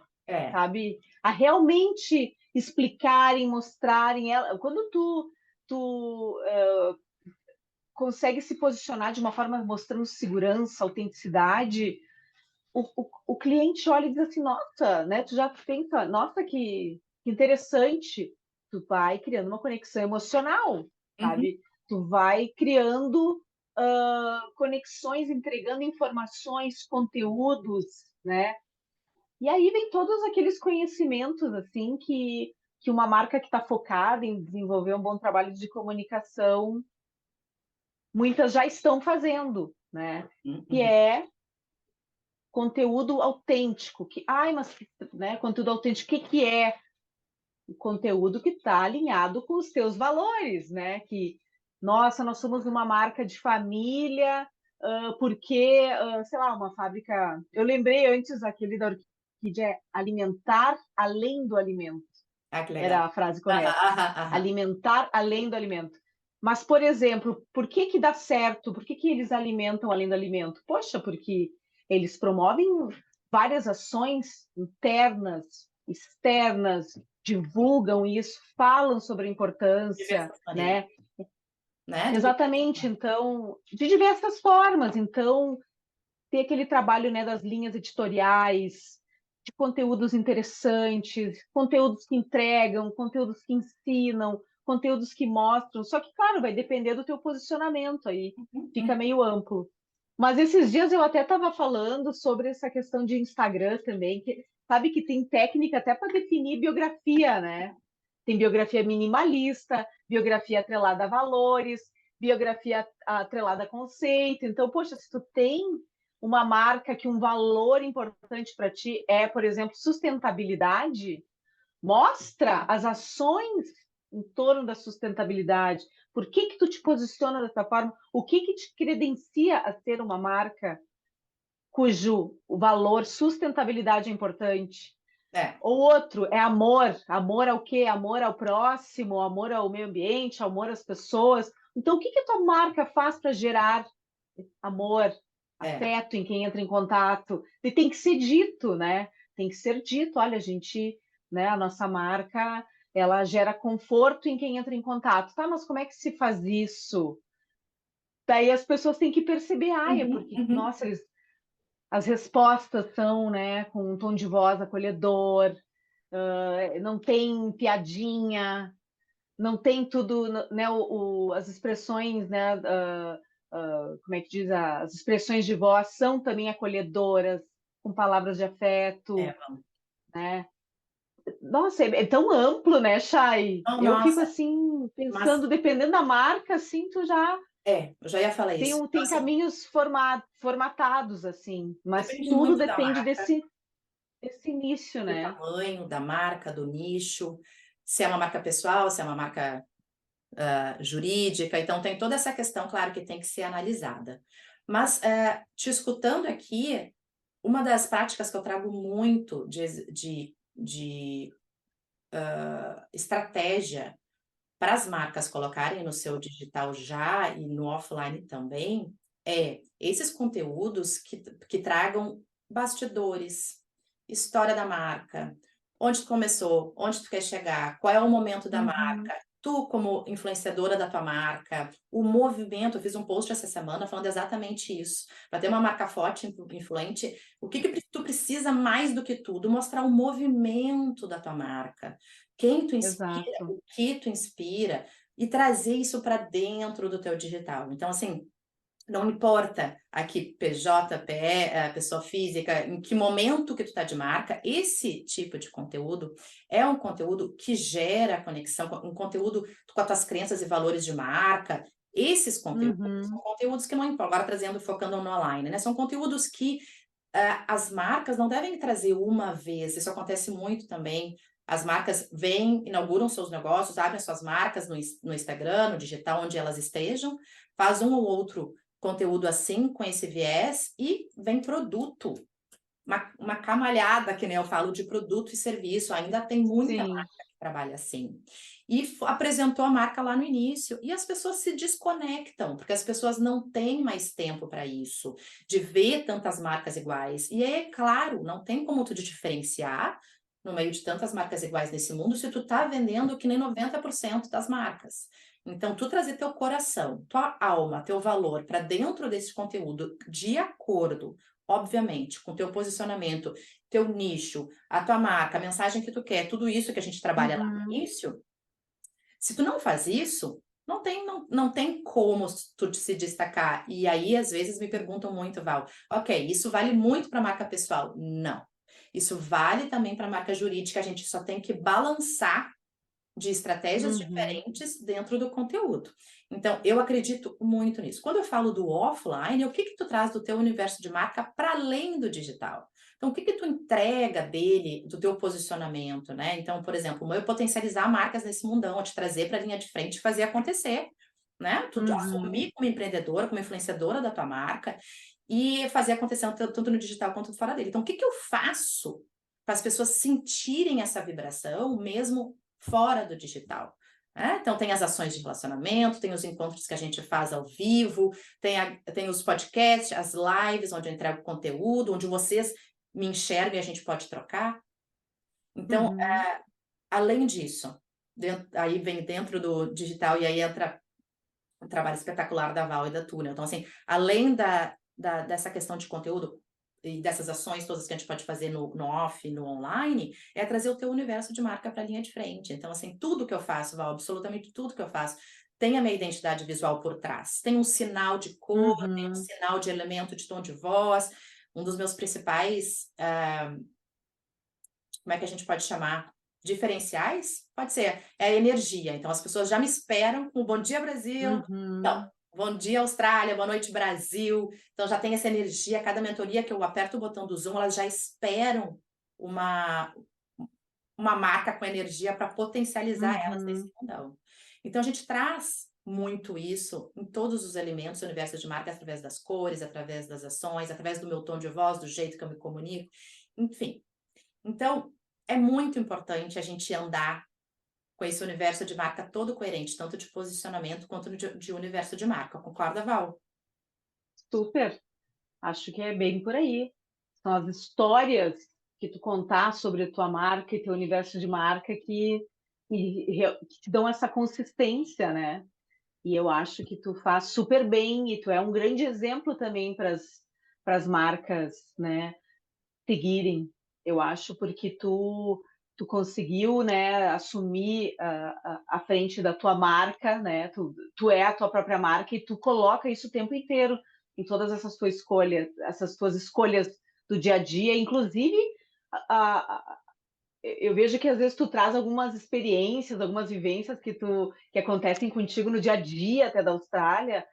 Speaker 2: sabe? A realmente explicarem, mostrarem. Quando tu consegue se posicionar de uma forma mostrando segurança, autenticidade, o cliente olha e diz assim, nossa, né? Tu já pensa, nossa, que interessante. Tu vai criando uma conexão emocional, sabe? Tu vai criando conexões, entregando informações, conteúdos, né? E aí vem todos aqueles conhecimentos, assim, que uma marca que está focada em desenvolver um bom trabalho de comunicação, muitas já estão fazendo, né? Que é conteúdo autêntico, mas, né, conteúdo autêntico, que é o conteúdo que está alinhado com os teus valores, né? Que, nossa, nós somos uma marca de família, porque, sei lá, uma fábrica. Eu lembrei antes aquele da Orquídea, alimentar além do alimento.
Speaker 1: Ah, que legal.
Speaker 2: Era a frase correta. Alimentar além do alimento. Mas, por exemplo, por que dá certo? Por que eles alimentam além do alimento? Poxa, porque eles promovem várias ações internas, externas, divulgam isso, falam sobre a importância, né? Exatamente, então, de diversas formas. Então, tem aquele trabalho, né, das linhas editoriais, de conteúdos interessantes, conteúdos que entregam, conteúdos que ensinam, conteúdos que mostram. Só que, claro, vai depender do teu posicionamento aí, fica meio amplo. Mas esses dias eu até estava falando sobre essa questão de Instagram também, que sabe que tem técnica até para definir biografia, né? Tem biografia minimalista, biografia atrelada a valores, biografia atrelada a conceito. Então, poxa, se tu tem uma marca que um valor importante para ti é, por exemplo, sustentabilidade, mostra as ações em torno da sustentabilidade. Por que tu te posiciona dessa forma? O que te credencia a ser uma marca cujo o valor sustentabilidade é importante? O outro é amor. Amor ao quê? Amor ao próximo, amor ao meio ambiente, amor às pessoas. Então, o que a tua marca faz para gerar amor, afeto em quem entra em contato? E tem que ser dito, né? Tem que ser dito, olha, a gente, né, a nossa marca, ela gera conforto em quem entra em contato. Tá, mas como é que se faz isso? Daí as pessoas têm que perceber, porque, nossa, as respostas são, né, com um tom de voz acolhedor, não tem piadinha, não tem tudo, né, as expressões, né, como é que diz, as expressões de voz são também acolhedoras, com palavras de afeto, né? Nossa, é tão amplo, né, Chay? Eu fico assim, pensando, dependendo da marca, assim, tu já...
Speaker 1: eu já ia falar isso.
Speaker 2: Tem caminhos formatados, assim, mas
Speaker 1: Depende
Speaker 2: tudo
Speaker 1: muito da
Speaker 2: depende
Speaker 1: marca,
Speaker 2: desse início,
Speaker 1: do
Speaker 2: né?
Speaker 1: tamanho da marca, do nicho, se é uma marca pessoal, se é uma marca jurídica. Então, tem toda essa questão, claro, que tem que ser analisada. Mas, te escutando aqui, uma das práticas que eu trago muito de estratégia para as marcas colocarem no seu digital já e no offline também, esses conteúdos que tragam bastidores, história da marca, onde tu começou, onde tu quer chegar, qual é o momento da marca, tu como influenciadora da tua marca, o movimento. Eu fiz um post essa semana falando exatamente isso. Para ter uma marca forte, influente, o que tu precisa mais do que tudo? Mostrar o movimento da tua marca. Quem tu inspira,
Speaker 2: Exato.
Speaker 1: o que tu inspira, e trazer isso para dentro do teu digital. Então, assim, Não importa aqui PJ, PE, pessoa física, em que momento que tu tá de marca, esse tipo de conteúdo é um conteúdo que gera conexão, um conteúdo com as tuas crenças e valores de marca. Esses conteúdos são
Speaker 2: Uhum.
Speaker 1: conteúdos que não importam, agora trazendo, focando no online, né? São conteúdos que as marcas não devem trazer uma vez, isso acontece muito também. As marcas vêm, inauguram seus negócios, abrem suas marcas no Instagram, no digital, onde elas estejam, faz um ou outro conteúdo assim, com esse viés, e vem produto. Uma camalhada, que nem eu falo, de produto e serviço. Ainda tem muita
Speaker 2: Sim.
Speaker 1: marca que trabalha assim. E apresentou a marca lá no início. E as pessoas se desconectam, porque as pessoas não têm mais tempo para isso, de ver tantas marcas iguais. E é claro, não tem como tu te diferenciar no meio de tantas marcas iguais nesse mundo se tu tá vendendo que nem 90% das marcas. Então, tu trazer teu coração, tua alma, teu valor para dentro desse conteúdo de acordo, obviamente, com teu posicionamento, teu nicho, a tua marca, a mensagem que tu quer, tudo isso que a gente trabalha lá no
Speaker 2: Uhum.
Speaker 1: início, se tu não faz isso, não tem como tu se destacar. E aí, às vezes, me perguntam muito, Val, ok, isso vale muito para marca pessoal? Não. Isso vale também para marca jurídica, a gente só tem que balançar de estratégias
Speaker 2: Uhum.
Speaker 1: diferentes dentro do conteúdo. Então, eu acredito muito nisso. Quando eu falo do offline, o que que tu traz do teu universo de marca para além do digital? Então, o que que tu entrega dele, do teu posicionamento, né? Então, por exemplo, eu potencializar marcas nesse mundão, eu te trazer para a linha de frente e fazer acontecer, né? Tu
Speaker 2: Uhum.
Speaker 1: assumir como empreendedora, como influenciadora da tua marca e fazer acontecer tanto no digital quanto fora dele. Então, o que que eu faço para as pessoas sentirem essa vibração, mesmo fora do digital? Então, tem as ações de relacionamento, tem os encontros que a gente faz ao vivo, tem os podcasts, as lives, onde eu entrego conteúdo, onde vocês me enxergam e a gente pode trocar. Então,
Speaker 2: Uhum.
Speaker 1: além disso, aí vem dentro do digital e aí entra um trabalho espetacular da Val e da Tuna. Então, assim, além dessa questão de conteúdo e dessas ações todas que a gente pode fazer no off, no online, é trazer o teu universo de marca para a linha de frente. Então, assim, tudo que eu faço, Val, absolutamente tudo que eu faço, tem a minha identidade visual por trás. Tem um sinal de cor, tem um
Speaker 2: Uhum.
Speaker 1: sinal de elemento de tom de voz. Um dos meus principais, como é que a gente pode chamar? Diferenciais? Pode ser, é a energia. Então, as pessoas já me esperam com bom dia, Brasil. Não,
Speaker 2: Uhum.
Speaker 1: bom dia, Austrália, boa noite, Brasil. Então, já tem essa energia. Cada mentoria que eu aperto o botão do Zoom, elas já esperam uma, uma marca com energia para potencializar elas nesse
Speaker 2: Uhum.
Speaker 1: mundão. Então, a gente traz muito isso em todos os elementos do universo de marca, através das cores, através das ações, através do meu tom de voz, do jeito que eu me comunico, enfim. Então, é muito importante a gente andar com esse universo de marca todo coerente, tanto de posicionamento quanto de universo de marca. Concorda, Val?
Speaker 2: Super. Acho que é bem por aí. São as histórias que tu contar sobre a tua marca e teu universo de marca que te dão essa consistência, né? E eu acho que tu faz super bem e tu é um grande exemplo também para as marcas, né, seguirem. Eu acho porque tu conseguiu, né, assumir a frente da tua marca, né? Tu é a tua própria marca e tu coloca isso o tempo inteiro em todas essas tuas escolhas do dia a dia, inclusive eu vejo que às vezes tu traz algumas experiências, algumas vivências que acontecem contigo no dia a dia até da Austrália.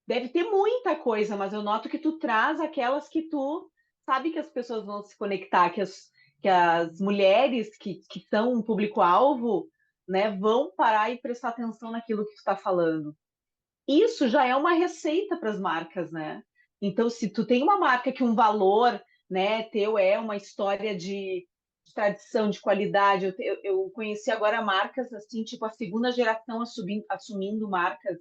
Speaker 2: Deve ter muita coisa, mas eu noto que tu traz aquelas que tu sabe que as pessoas vão se conectar, que as mulheres que são um público-alvo, né, vão parar e prestar atenção naquilo que tu está falando. Isso já é uma receita para as marcas, né? Então, se tu tem uma marca que um valor, né, teu é uma história de tradição, de qualidade. Eu conheci agora marcas assim, tipo a segunda geração assumindo marcas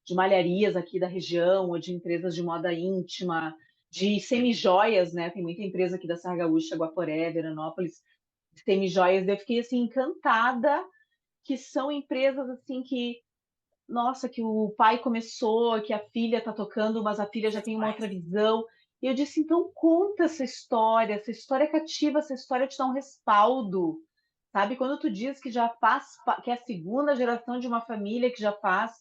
Speaker 2: de malharias aqui da região, ou de empresas de moda íntima, de semijoias, né? Tem muita empresa aqui da Serra Gaúcha, Guaporé, Veranópolis, de semijoias. Eu fiquei assim encantada que são empresas assim que, nossa, que o pai começou, que a filha está tocando, mas a filha já tem uma outra visão. E eu disse, então conta essa história é cativa, essa história te dá um respaldo. Sabe, quando tu diz que já faz, que é a segunda geração de uma família que já faz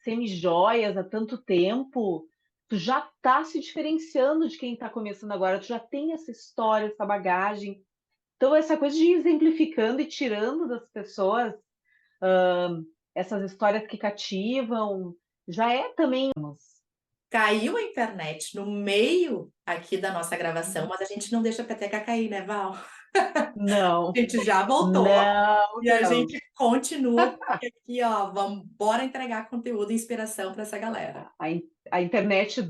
Speaker 2: semi-joias há tanto tempo, tu já tá se diferenciando de quem tá começando agora, tu já tem essa história, essa bagagem. Então, essa coisa de ir exemplificando e tirando das pessoas essas histórias que cativam, já é também.
Speaker 1: Caiu a internet no meio aqui da nossa gravação, mas a gente não deixa a peteca cair, né, Val?
Speaker 2: Não,
Speaker 1: A gente já voltou
Speaker 2: não,
Speaker 1: e a
Speaker 2: não.
Speaker 1: gente continua, porque aqui, ó, vamos, bora entregar conteúdo e inspiração para essa galera.
Speaker 2: A internet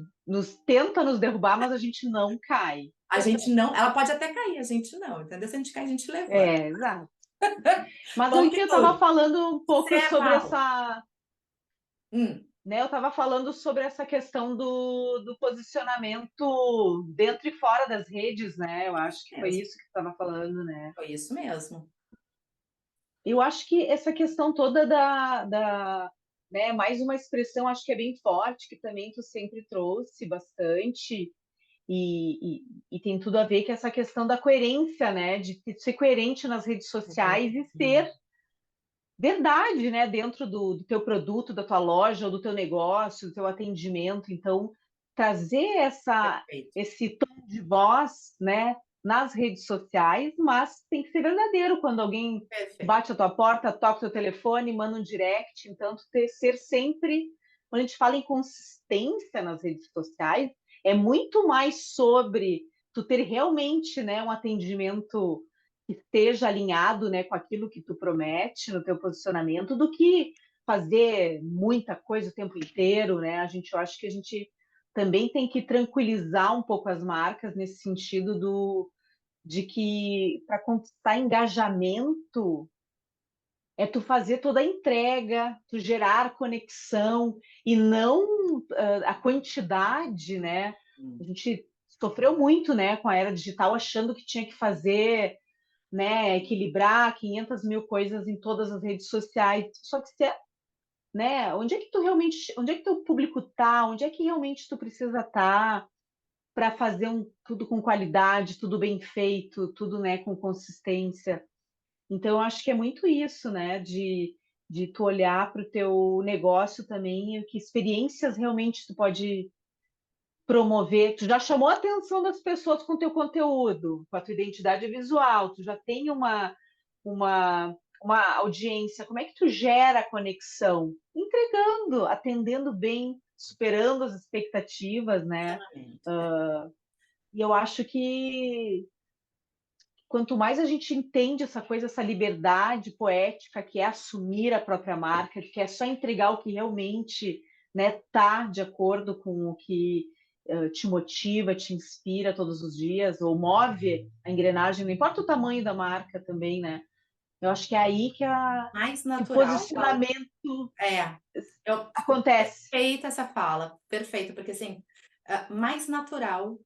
Speaker 2: tenta nos derrubar, mas a gente não cai.
Speaker 1: A gente não, ela pode até cair, a gente não, entendeu? Se a gente cair, a gente levanta.
Speaker 2: É, exato. Mas
Speaker 1: Vamos
Speaker 2: aqui
Speaker 1: que
Speaker 2: eu estava
Speaker 1: tudo.
Speaker 2: falando um
Speaker 1: Você
Speaker 2: pouco
Speaker 1: é
Speaker 2: sobre
Speaker 1: Val.
Speaker 2: essa,
Speaker 1: Hum,
Speaker 2: né? Eu estava falando sobre essa questão do posicionamento dentro e fora das redes, né? Eu acho que foi
Speaker 1: mesmo.
Speaker 2: isso que tu estava falando, né?
Speaker 1: Foi isso mesmo.
Speaker 2: Eu acho que essa questão toda né, mais uma expressão, acho que é bem forte, que também tu sempre trouxe bastante, e tem tudo a ver com essa questão da coerência, né, de ser coerente nas redes sociais e ser verdade, né, dentro do teu produto, da tua loja, ou do teu negócio, do teu atendimento. Então, trazer
Speaker 1: Perfeito.
Speaker 2: esse tom de voz, né, nas redes sociais, mas tem que ser verdadeiro quando alguém
Speaker 1: Perfeito.
Speaker 2: bate a tua porta, toca o teu telefone, manda um direct. Então, ser sempre, quando a gente fala em consistência nas redes sociais, é muito mais sobre tu ter realmente, né, um atendimento que esteja alinhado, né, com aquilo que tu promete no teu posicionamento, do que fazer muita coisa o tempo inteiro, né? Eu acho que a gente também tem que tranquilizar um pouco as marcas nesse sentido de que para conquistar engajamento é tu fazer toda a entrega, tu gerar conexão e não a quantidade, né? A gente sofreu muito, né, com a era digital, achando que tinha que fazer, né, equilibrar 500 mil coisas em todas as redes sociais. Só que né, onde é que tu realmente, onde é que teu público tá? Onde é que realmente tu precisa estar para fazer tudo com qualidade, tudo bem feito, tudo, né, com consistência? Então, eu acho que é muito isso, né, de tu olhar para o teu negócio também, e que experiências realmente tu pode promover. Tu já chamou a atenção das pessoas com teu conteúdo, com a tua identidade visual, tu já tem uma, uma audiência. Como é que tu gera conexão? Entregando, atendendo bem, superando as expectativas, né?
Speaker 1: Posicionamento.
Speaker 2: E eu acho que quanto mais a gente entende essa coisa, essa liberdade poética que é assumir a própria marca, que é só entregar o que realmente, né, tá de acordo com o que te motiva, te inspira todos os dias, ou move a engrenagem, não importa o tamanho da marca também, né? Eu acho que é aí
Speaker 1: Mais
Speaker 2: que o
Speaker 1: natural, Val.
Speaker 2: posicionamento
Speaker 1: É, eu
Speaker 2: acontece.
Speaker 1: perfeita essa fala, perfeito, porque assim, mais natural,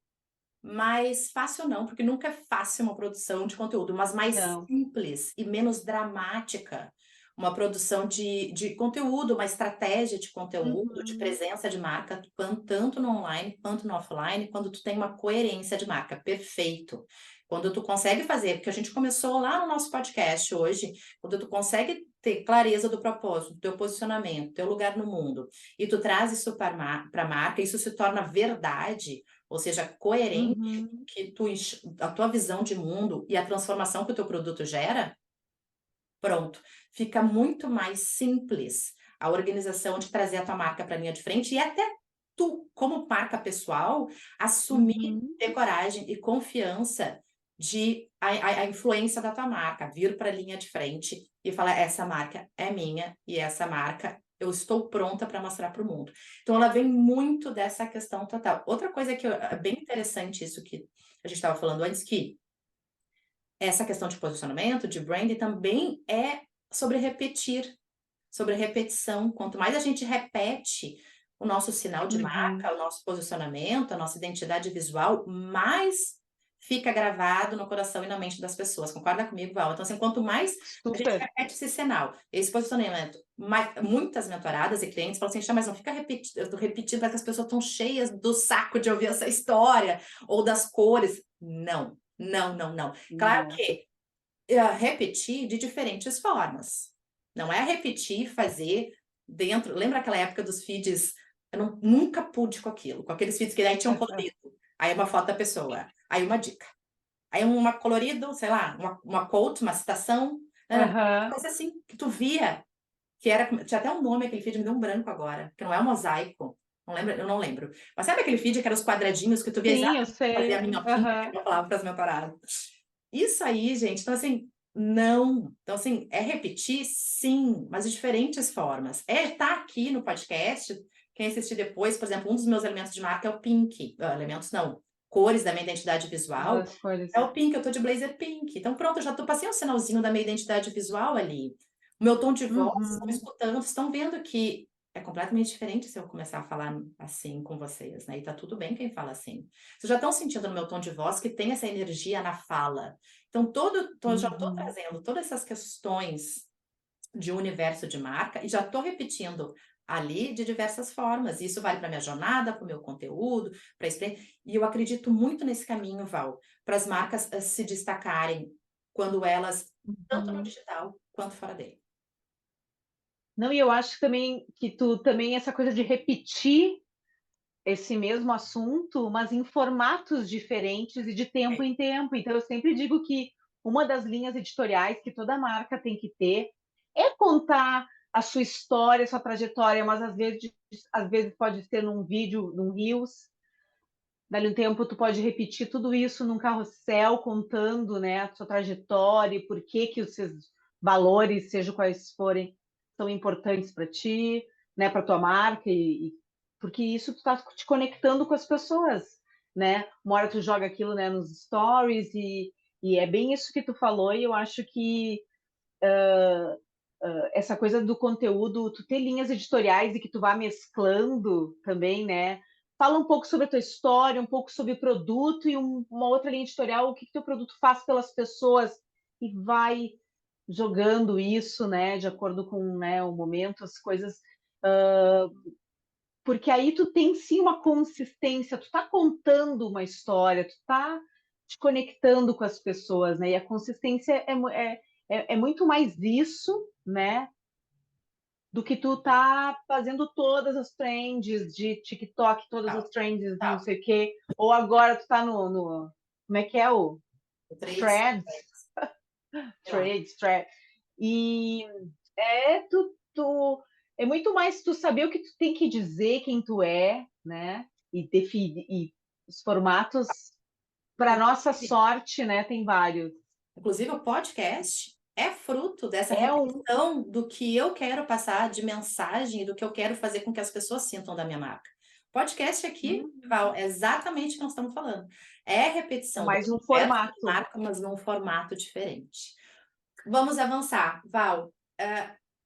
Speaker 1: mais fácil não, porque nunca é fácil uma produção de conteúdo, mas mais
Speaker 2: Não.
Speaker 1: simples e menos dramática. Uma produção de conteúdo, uma estratégia de conteúdo, de
Speaker 2: Uhum.
Speaker 1: presença de marca, tanto no online quanto no offline, quando tu tem uma coerência de marca. Perfeito. Quando tu consegue fazer, porque a gente começou lá no nosso podcast hoje, quando tu consegue ter clareza do propósito, do teu posicionamento, teu lugar no mundo, e tu traz isso para a marca, isso se torna verdade, ou seja, coerente,
Speaker 2: Uhum.
Speaker 1: que a tua visão de mundo e a transformação que o teu produto gera, pronto, fica muito mais simples a organização de trazer a tua marca para a linha de frente e até tu, como marca pessoal, assumir,
Speaker 2: Uhum.
Speaker 1: ter coragem e confiança de a influência da tua marca, vir para a linha de frente e falar, essa marca é minha e essa marca eu estou pronta para mostrar para o mundo. Então, ela vem muito dessa questão total. Outra coisa que é bem interessante isso que a gente estava falando antes, que essa questão de posicionamento, de branding, também é sobre repetir, sobre repetição. Quanto mais a gente repete o nosso sinal de
Speaker 2: Uhum.
Speaker 1: marca, o nosso posicionamento, a nossa identidade visual, mais fica gravado no coração e na mente das pessoas. Concorda comigo, Val? Então, assim, quanto mais a gente
Speaker 2: Super.
Speaker 1: repete esse sinal, esse posicionamento, muitas mentoradas e clientes falam assim, mas não fica repetindo, eu tô repetindo, parece que as pessoas estão cheias do saco de ouvir essa história, ou das cores. Não, não, não, não. Claro
Speaker 2: Não.
Speaker 1: que repetir de diferentes formas. Não é repetir, fazer dentro. Lembra aquela época dos feeds Eu nunca pude com aquilo, com aqueles feeds que daí tinha um colorido, aí uma foto da pessoa, aí uma dica, aí uma colorido, sei lá, uma quote, uma citação, uma
Speaker 2: Aham.
Speaker 1: coisa assim, que tu via, que era, tinha até um nome aquele feed, me deu um branco agora, que não é um mosaico, não lembro, eu não lembro. Mas sabe aquele feed que era os quadradinhos que tu via
Speaker 2: Sim, eu
Speaker 1: exatamente fazer
Speaker 2: sei.
Speaker 1: a minhoquinha, que
Speaker 2: Aham.
Speaker 1: é uma palavra fragmentarada. Isso aí, gente, então assim, não. Então, assim, é repetir, sim, mas de diferentes formas. É estar aqui no podcast, quem assistir depois, por exemplo, um dos meus elementos de marca é o pink. Elementos não, cores da minha identidade visual.
Speaker 2: Das cores.
Speaker 1: É o pink, eu tô de blazer pink. Então, pronto, eu já tô passei um sinalzinho da minha identidade visual ali. O meu tom de voz, vocês estão
Speaker 2: Uhum.
Speaker 1: escutando, vocês estão vendo que é completamente diferente se eu começar a falar assim com vocês, né? E tá tudo bem quem fala assim. Vocês já estão sentindo no meu tom de voz que tem essa energia na fala. Então, já estou
Speaker 2: Uhum.
Speaker 1: trazendo todas essas questões de universo de marca e já estou repetindo ali de diversas formas. Isso vale para minha jornada, para o meu conteúdo, para experiência. E eu acredito muito nesse caminho, Val, para as marcas se destacarem quando elas, tanto no
Speaker 2: Uhum.
Speaker 1: digital quanto fora dele.
Speaker 2: Não, e eu acho também que tu também essa coisa de repetir esse mesmo assunto, mas em formatos diferentes e de tempo
Speaker 1: É,
Speaker 2: em tempo. Então, eu sempre digo que uma das linhas editoriais que toda marca tem que ter é contar a sua história, a sua trajetória, mas às vezes pode ser num vídeo, num Reels. Dali um tempo, tu pode repetir tudo isso num carrossel, contando, né, a sua trajetória e por que que os seus valores, sejam quais forem, são importantes para ti, né, para tua marca porque isso tu está te conectando com as pessoas, né? Uma hora tu joga aquilo, né, nos stories e é bem isso que tu falou e eu acho que essa coisa do conteúdo, tu ter linhas editoriais e que tu vá mesclando também, né? Fala um pouco sobre a tua história, um pouco sobre o produto e uma outra linha editorial, o que teu produto faz pelas pessoas e vai jogando isso, né, de acordo com, né, o momento, as coisas, porque aí tu tem sim uma consistência, tu tá contando uma história, tu tá te conectando com as pessoas, né, e a consistência é muito mais isso, né, do que tu tá fazendo todas as trends de TikTok, todas as
Speaker 1: tal,
Speaker 2: trends de não
Speaker 1: tal.
Speaker 2: sei o quê, ou agora tu tá como é que é o
Speaker 1: O trades,
Speaker 2: Threads,
Speaker 1: sei lá.
Speaker 2: Threads, e é muito mais tu saber o que tu tem que dizer, quem tu é, né, e definir, e os formatos, para nossa
Speaker 1: Inclusive,
Speaker 2: sorte, né, tem vários.
Speaker 1: inclusive, o podcast é fruto dessa
Speaker 2: É um.
Speaker 1: repetição do que eu quero passar de mensagem e do que eu quero fazer com que as pessoas sintam da minha marca. Podcast aqui, Val, é exatamente o que nós estamos falando. É
Speaker 2: É
Speaker 1: repetição do
Speaker 2: mais um
Speaker 1: universo de
Speaker 2: formato.
Speaker 1: marca, mas num formato diferente. Vamos avançar. Val,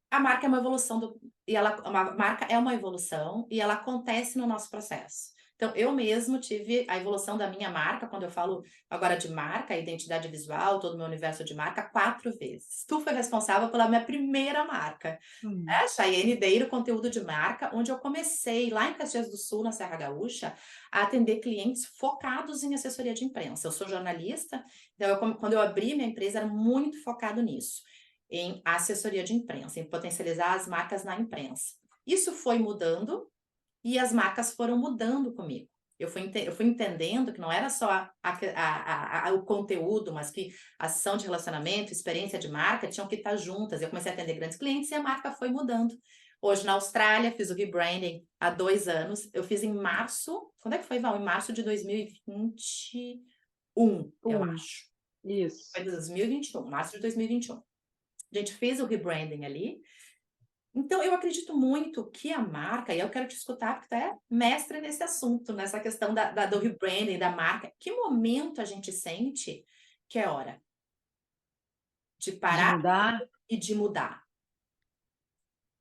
Speaker 1: a marca é uma evolução e uma marca é uma evolução e ela acontece no nosso processo. Então, eu mesmo tive a evolução da minha marca, quando eu falo agora de marca, identidade visual, todo o meu universo de marca, 4 vezes. Tu foi responsável pela minha primeira marca.
Speaker 2: Hum.
Speaker 1: É, Chayenne Deiro, conteúdo de marca, onde eu comecei lá em Caxias do Sul, na Serra Gaúcha, a atender clientes focados em assessoria de imprensa. Eu sou jornalista, então quando eu abri minha empresa, era muito focado nisso, em assessoria de imprensa, em potencializar as marcas na imprensa. Isso foi mudando e as marcas foram mudando comigo. Eu fui entendendo que não era só o conteúdo, mas que ação de relacionamento, experiência de marca tinham que estar juntas. Eu comecei a atender grandes clientes e a marca foi mudando. Hoje, na Austrália, fiz o rebranding há 2 anos. Eu fiz em março. Quando é que foi, Val? Em março de 2021, eu acho. Foi
Speaker 2: Isso.
Speaker 1: 2021, março de 2021. A gente fez o rebranding ali. Então, eu acredito muito que a marca, e eu quero te escutar, porque tu é mestre nesse assunto, nessa questão do rebranding, da marca. Que momento a gente sente que é hora de
Speaker 2: De
Speaker 1: parar
Speaker 2: mudar.
Speaker 1: e de mudar?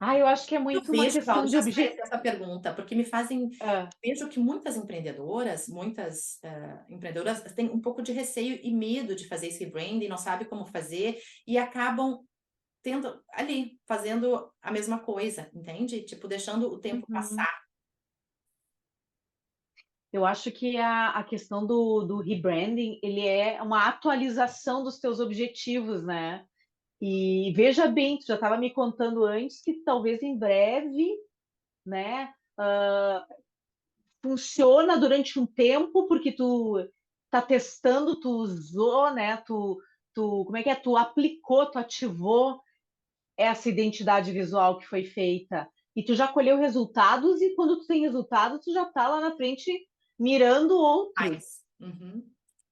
Speaker 2: Ah, eu acho que é
Speaker 1: Eu
Speaker 2: muito uma
Speaker 1: vejo, Val,
Speaker 2: questão de
Speaker 1: deixa eu
Speaker 2: objetivo.
Speaker 1: esclarecer essa pergunta, porque me fazem. Vejo que muitas empreendedoras, muitas empreendedoras têm um pouco de receio e medo de fazer esse rebranding, não sabem como fazer e acabam tendo ali, fazendo a mesma coisa, entende? Tipo, deixando o tempo
Speaker 2: Uhum.
Speaker 1: passar.
Speaker 2: Eu acho que a questão do rebranding, ele é uma atualização dos teus objetivos, né? E veja bem, tu já estava me contando antes que talvez em breve, né? funciona durante um tempo, porque tu tá testando, tu usou, né? Como é que é? Tu aplicou, tu ativou essa identidade visual que foi feita e tu já colheu resultados e quando tu tem resultados, tu já tá lá na frente mirando outros,
Speaker 1: Mais. Uhum.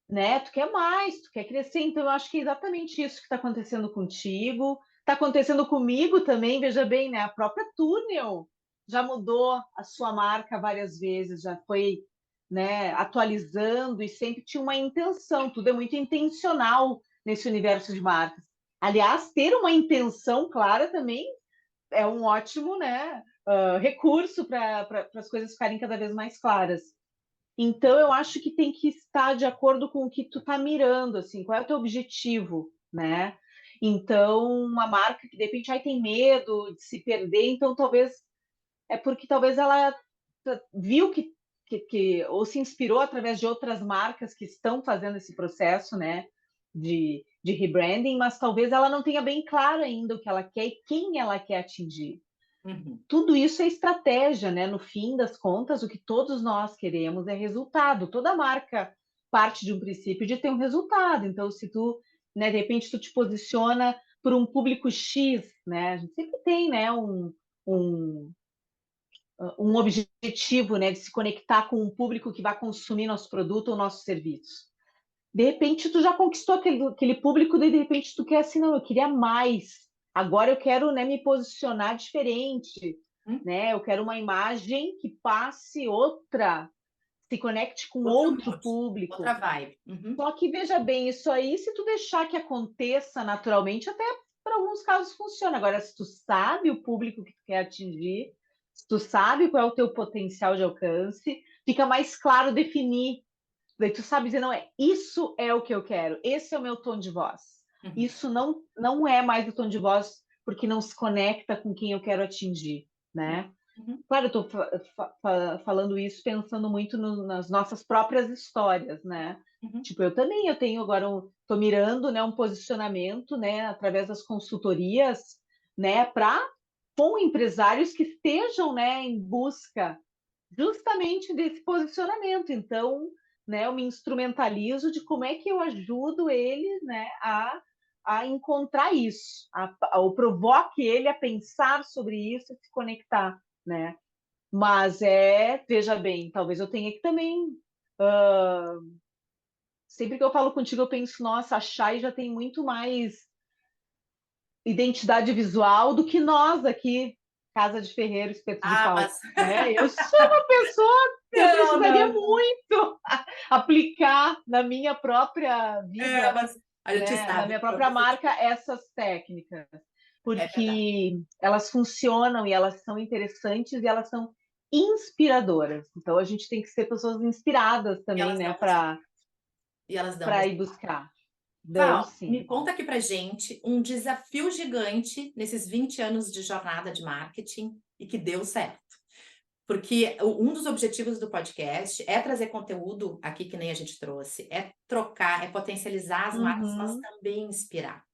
Speaker 2: né? Tu quer mais, tu quer crescer. Então, eu acho que é exatamente isso que está acontecendo contigo, está acontecendo comigo também. Veja bem, né? A própria Túnel já mudou a sua marca várias vezes, já foi, né, atualizando e sempre tinha uma intenção. Tudo é muito intencional nesse universo de marcas. Aliás, ter uma intenção clara também é um ótimo, né, recurso para as coisas ficarem cada vez mais claras. Então, eu acho que tem que estar de acordo com o que tu tá mirando, assim, qual é o teu objetivo, né? Então, uma marca que de repente ai, tem medo de se perder, então talvez é porque talvez ela viu ou se inspirou através de outras marcas que estão fazendo esse processo, né, de rebranding, mas talvez ela não tenha bem claro ainda o que ela quer e quem ela quer atingir.
Speaker 1: Uhum.
Speaker 2: Tudo isso é estratégia, né? No fim das contas, o que todos nós queremos é resultado. Toda marca parte de um princípio de ter um resultado. Então, se tu, né, de repente, tu te posiciona para um público X, né? A gente sempre tem, né, um, um objetivo, né, de se conectar com um público que vai consumir nosso produto ou nosso serviço. De repente, tu já conquistou aquele público, daí de repente tu quer assim, não, eu queria mais. Agora eu quero, né, me posicionar diferente,
Speaker 1: Uhum.
Speaker 2: né? Eu quero uma imagem que passe outra, se conecte com
Speaker 1: Outro
Speaker 2: outro
Speaker 1: mood, outra
Speaker 2: público.
Speaker 1: vibe. Uhum.
Speaker 2: Só que veja bem, isso aí, se tu deixar que aconteça naturalmente, até para alguns casos funciona. Agora, se tu sabe o público que tu quer atingir, se tu sabe qual é o teu potencial de alcance, fica mais claro definir. Daí tu sabe dizer, não é, isso é o que eu quero, esse é o meu tom de voz.
Speaker 1: Uhum.
Speaker 2: Isso não é mais o tom de voz porque não se conecta com quem eu quero atingir, né?
Speaker 1: Uhum.
Speaker 2: Claro, eu estou falando isso pensando muito nas nossas próprias histórias, né?
Speaker 1: Uhum.
Speaker 2: Tipo, eu também, eu tenho agora, estou mirando, né, um posicionamento, né, através das consultorias, né, para com empresários que estejam, né, em busca justamente desse posicionamento. Então, né, eu me instrumentalizo de como é que eu ajudo ele, né, a encontrar isso, ou provoque ele a pensar sobre isso e se conectar, né? Mas veja bem, talvez eu tenha que também, sempre que eu falo contigo, eu penso, nossa, a Chay já tem muito mais identidade visual do que nós aqui, Casa de Ferreiro, Espeto de
Speaker 1: Ah,
Speaker 2: Pau,
Speaker 1: mas
Speaker 2: né? Eu sou uma pessoa que eu
Speaker 1: não,
Speaker 2: precisaria
Speaker 1: não, não.
Speaker 2: muito aplicar na minha própria
Speaker 1: É,
Speaker 2: vida,
Speaker 1: mas a gente
Speaker 2: né? Na
Speaker 1: sabe
Speaker 2: minha
Speaker 1: que para
Speaker 2: própria
Speaker 1: você
Speaker 2: marca, essas técnicas,
Speaker 1: é verdade.
Speaker 2: porque elas funcionam e elas são interessantes e elas são inspiradoras. Então a gente tem que ser pessoas inspiradas
Speaker 1: E
Speaker 2: também,
Speaker 1: elas
Speaker 2: né?
Speaker 1: dão resultado. E elas dão
Speaker 2: Para
Speaker 1: resultado.
Speaker 2: ir buscar. Dão
Speaker 1: Val, me
Speaker 2: sim.
Speaker 1: conta aqui pra gente um desafio gigante nesses 20 anos de jornada de marketing e que deu certo. Porque um dos objetivos do podcast é trazer conteúdo aqui que nem a gente trouxe, é trocar, é potencializar as marcas, mas
Speaker 2: Uhum.
Speaker 1: também inspirar.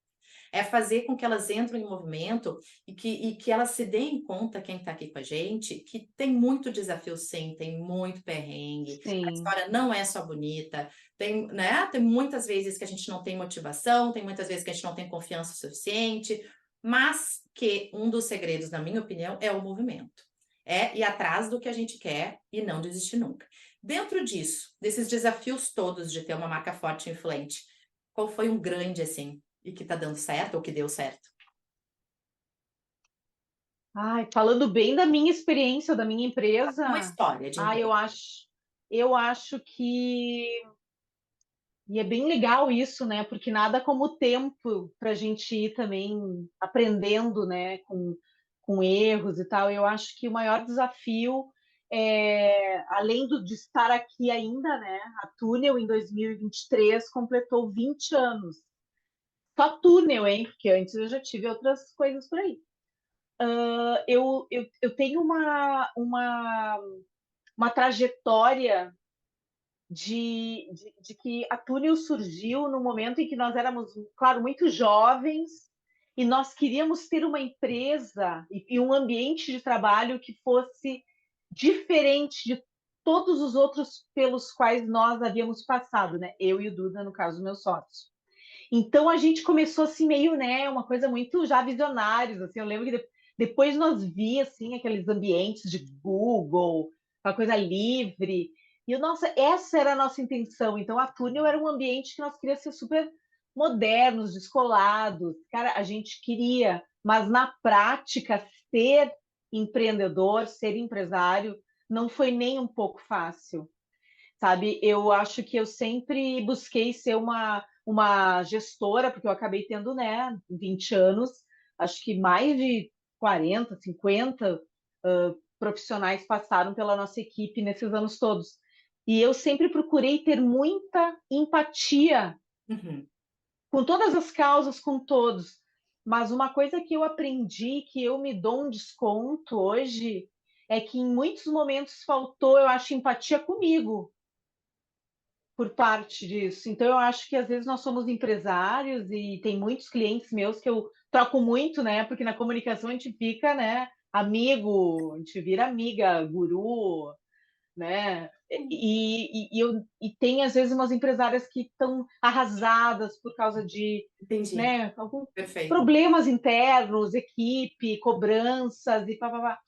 Speaker 1: É fazer com que elas entrem em movimento e que elas se deem conta, quem está aqui com a gente, que tem muito desafio sim, tem muito perrengue, a
Speaker 2: Sim.
Speaker 1: história não é só bonita, tem, né, tem muitas vezes que a gente não tem motivação, tem muitas vezes que a gente não tem confiança suficiente, mas que um dos segredos, na minha opinião, é o movimento. É ir atrás do que a gente quer e não desistir nunca. Dentro disso, desses desafios todos de ter uma marca forte e influente, qual foi um grande assim e que tá dando certo ou que deu certo?
Speaker 2: Ai, falando bem da minha experiência, da minha
Speaker 1: Uma
Speaker 2: empresa,
Speaker 1: história de
Speaker 2: ai,
Speaker 1: empresa.
Speaker 2: eu acho e é bem legal isso, né? Porque nada como o tempo para a gente ir também aprendendo, né? Com erros e tal. Eu acho que o maior desafio além de estar aqui ainda, né? A Túnel em 2023 completou 20 anos. Só Túnel, hein? Porque antes eu já tive outras coisas por aí. Eu tenho uma trajetória de que a Túnel surgiu no momento em que nós éramos, claro, muito jovens e nós queríamos ter uma empresa e um ambiente de trabalho que fosse diferente de todos os outros pelos quais nós havíamos passado, né? Eu e o Duda, no caso, meu sócio. Então a gente começou assim meio, né, uma coisa muito já visionários, assim. Eu lembro que depois nós vi assim aqueles ambientes de Google, uma coisa livre. E nossa, essa era a nossa intenção. Então a Túnel era um ambiente que nós queríamos ser super modernos, descolados. Cara, a gente queria, mas na prática ser empreendedor, ser empresário não foi nem um pouco fácil, sabe? Eu acho que eu sempre busquei ser uma gestora, porque eu acabei tendo, né, 20 anos, acho que mais de 40, 50 profissionais passaram pela nossa equipe nesses anos todos. E eu sempre procurei ter muita empatia
Speaker 1: Uhum.
Speaker 2: com todas as causas, com todos. Mas uma coisa que eu aprendi, que eu me dou um desconto hoje, é que em muitos momentos faltou, eu acho, empatia comigo por parte disso. Então, eu acho que às vezes nós somos empresários e tem muitos clientes meus que eu troco muito, né? Porque na comunicação a gente fica, né? Amigo, a gente vira amiga, guru, né? E tem às vezes umas empresárias que estão arrasadas por causa de,
Speaker 1: Entendi.
Speaker 2: né, alguns
Speaker 1: Perfeito.
Speaker 2: problemas internos, equipe, cobranças e papapá.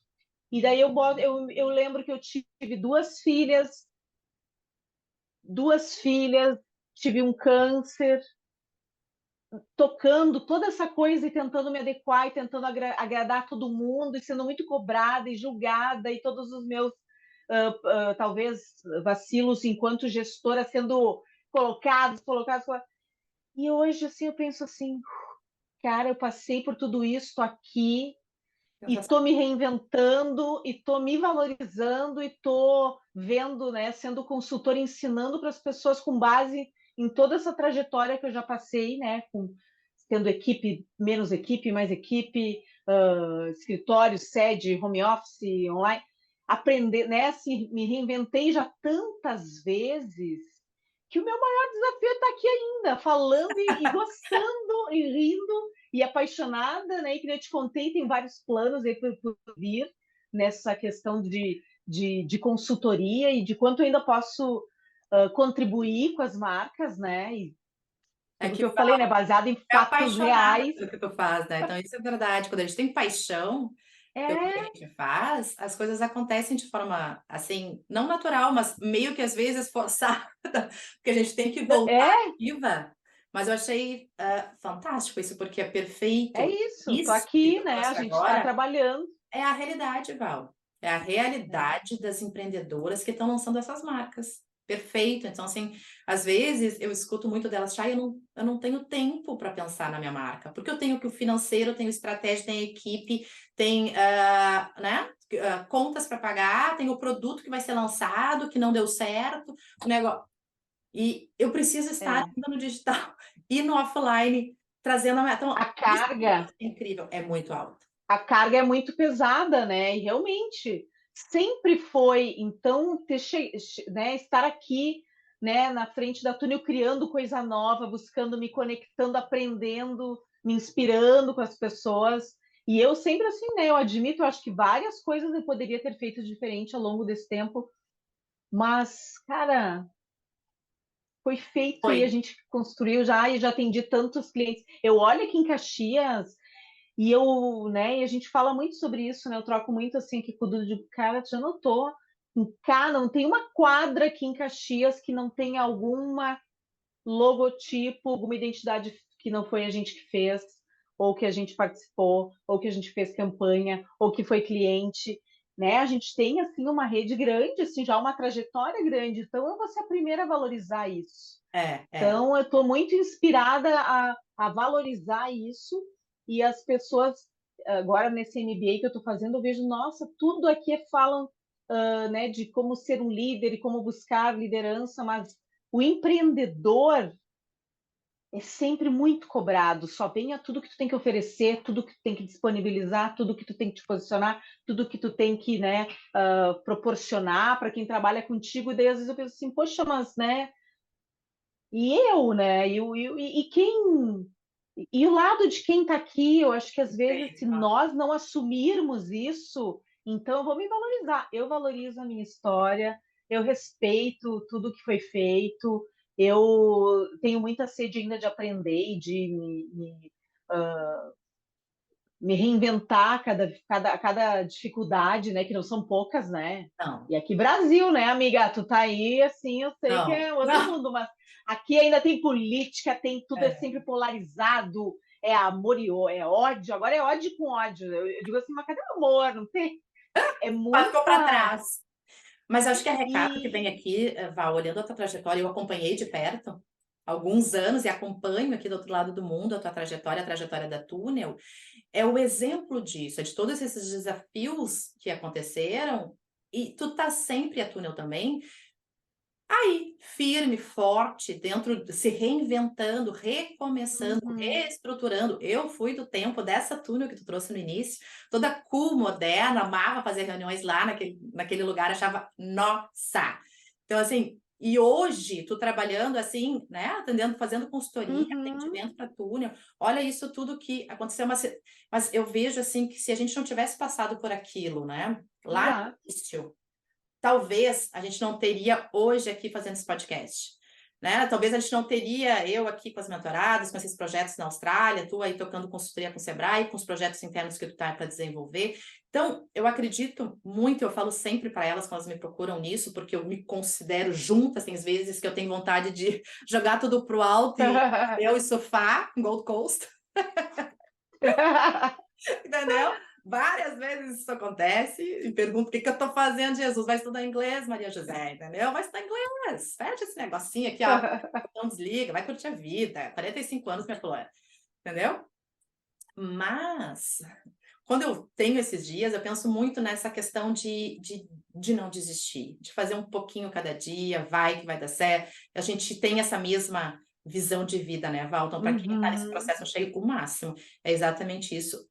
Speaker 2: E daí eu lembro que eu tive duas filhas, tive um câncer, tocando toda essa coisa e tentando me adequar e tentando agradar todo mundo e sendo muito cobrada e julgada e todos os meus talvez vacilos enquanto gestora sendo colocados. E hoje assim eu penso assim, cara, eu passei por tudo isso, estou aqui e estou me reinventando e estou me valorizando e estou vendo, né, sendo consultora, ensinando para as pessoas com base em toda essa trajetória que eu já passei, né, com tendo equipe, menos equipe, mais equipe, escritório, sede, home office, online, aprender, né, assim, me reinventei já tantas vezes que o meu maior desafio está aqui ainda, falando e gostando e rindo e apaixonada, né? E que eu te contei, tem vários planos aí por vir nessa questão de consultoria e de quanto eu ainda posso contribuir com as marcas, né? E
Speaker 1: É
Speaker 2: tudo
Speaker 1: que
Speaker 2: que eu falei, né? Baseado em
Speaker 1: é
Speaker 2: fatos
Speaker 1: apaixonada
Speaker 2: reais.
Speaker 1: pelo que tu faz, né? Então, isso é verdade. Quando a gente tem paixão pelo que a
Speaker 2: É,
Speaker 1: gente faz, as coisas acontecem de forma, assim, não natural, mas meio que às vezes forçada, porque a gente tem que voltar
Speaker 2: é,
Speaker 1: ativa. Mas eu achei fantástico isso, porque é
Speaker 2: é
Speaker 1: perfeito.
Speaker 2: isso. Tô
Speaker 1: Isso que
Speaker 2: aqui,
Speaker 1: tu
Speaker 2: né? A
Speaker 1: trouxe
Speaker 2: gente está
Speaker 1: agora
Speaker 2: trabalhando.
Speaker 1: é a realidade, Val. É a
Speaker 2: É,
Speaker 1: realidade das empreendedoras que estão lançando essas marcas. Perfeito. Então, assim, às vezes eu escuto muito delas, Chay, eu não tenho tempo para pensar na minha marca, porque eu tenho que o financeiro, tenho estratégia, tenho equipe, tem, né, contas para pagar, tem o produto que vai ser lançado, que não deu certo, o negócio. E eu preciso estar
Speaker 2: é.
Speaker 1: ainda no digital e no offline, trazendo a.
Speaker 2: A
Speaker 1: Então, isso
Speaker 2: carga
Speaker 1: é incrível, é muito alto.
Speaker 2: a carga é muito pesada, né? E realmente sempre foi. Então, né, estar aqui, né, na frente da túnel, criando coisa nova, buscando, me conectando, aprendendo, me inspirando com as pessoas. E eu sempre assim, né? Eu admito, eu acho que várias coisas eu poderia ter feito diferente ao longo desse tempo, mas, cara, foi feito
Speaker 1: Foi.
Speaker 2: e a gente construiu já e já atendi tantos clientes. Eu olho aqui em Caxias. E eu, né, e a gente fala muito sobre isso, né? Eu troco muito assim aqui com o Dudu, de cara, tu já notou? Cara, não tem uma quadra aqui em Caxias que não tenha alguma logotipo, alguma identidade que não foi a gente que fez, ou que a gente participou, ou que a gente fez campanha, ou que foi cliente, né? A gente tem assim uma rede grande, assim, já uma trajetória grande, então eu vou ser a primeira a valorizar isso.
Speaker 1: É.
Speaker 2: Então, eu estou muito inspirada a valorizar isso e as pessoas, agora nesse MBA que eu estou fazendo, eu vejo, nossa, tudo aqui falam, né, de como ser um líder e como buscar liderança, mas o empreendedor é sempre muito cobrado, só venha tudo que tu tem que oferecer, tudo que tu tem que disponibilizar, tudo que tu tem que te posicionar, tudo que tu tem que, né, proporcionar para quem trabalha contigo, e daí às vezes eu penso assim, poxa, mas, né, e eu, né? E quem. E o lado de quem está aqui, eu acho que às vezes, se
Speaker 1: Perfeito, Val.
Speaker 2: nós não assumirmos isso, Então, eu vou me valorizar. Eu valorizo a minha história, eu respeito tudo que foi feito, eu tenho muita sede ainda de aprender e de me reinventar cada dificuldade, né? Que não são poucas, né?
Speaker 1: Não,
Speaker 2: E aqui Brasil, né, amiga? Tu tá aí, assim, eu sei que
Speaker 1: não,
Speaker 2: é outro
Speaker 1: não.
Speaker 2: mundo, mas aqui ainda tem política, tem tudo é
Speaker 1: É,
Speaker 2: sempre polarizado, é amor e é ódio. Agora é ódio com ódio. Eu digo assim, mas cadê o amor? Não tem? É
Speaker 1: ficou para
Speaker 2: muita.
Speaker 1: trás. Mas acho que é recado que vem
Speaker 2: E
Speaker 1: aqui, Val, olhando a tua trajetória, eu acompanhei de perto há alguns anos e acompanho aqui do outro lado do mundo a trajetória da Túnel, é o exemplo disso, é de todos esses desafios que aconteceram, e tu tá sempre, a Túnel também, aí, firme, forte, dentro, se reinventando, recomeçando,
Speaker 2: uhum,
Speaker 1: reestruturando. Eu fui do tempo dessa Túnel que tu trouxe no início, toda cool, moderna, amava fazer reuniões lá naquele lugar, achava nossa. Então, assim, e hoje, tu trabalhando assim, né, atendendo, fazendo consultoria,
Speaker 2: uhum,
Speaker 1: atendimento para Túnel, olha isso tudo que aconteceu, mas eu vejo assim que se a gente não tivesse passado por aquilo, né, lá no
Speaker 2: exato.
Speaker 1: início, talvez a gente não teria hoje aqui fazendo esse podcast, né? Talvez a gente não teria eu aqui com as mentoradas, com esses projetos na Austrália, tu aí tocando consultoria com o Sebrae, com os projetos internos que tu tá para desenvolver. Então, eu acredito muito, eu falo sempre para elas quando elas me procuram nisso, porque eu me considero junta, assim, às vezes que eu tenho vontade de jogar tudo pro alto e eu e sofá, Gold Coast, entendeu? Várias vezes isso acontece e pergunto o que eu estou fazendo, Jesus. Vai estudar inglês, Maria José, entendeu? Vai estudar inglês. Fecha esse negocinho aqui, ó. Não desliga, vai curtir a vida. 45 anos, minha flor, entendeu? Mas, quando eu tenho esses dias, eu penso muito nessa questão de não desistir, de fazer um pouquinho cada dia, vai que vai dar certo. A gente tem essa mesma visão de vida, né, Val? Então, para quem está nesse
Speaker 2: Uhum,
Speaker 1: processo, eu achei o máximo. É exatamente isso.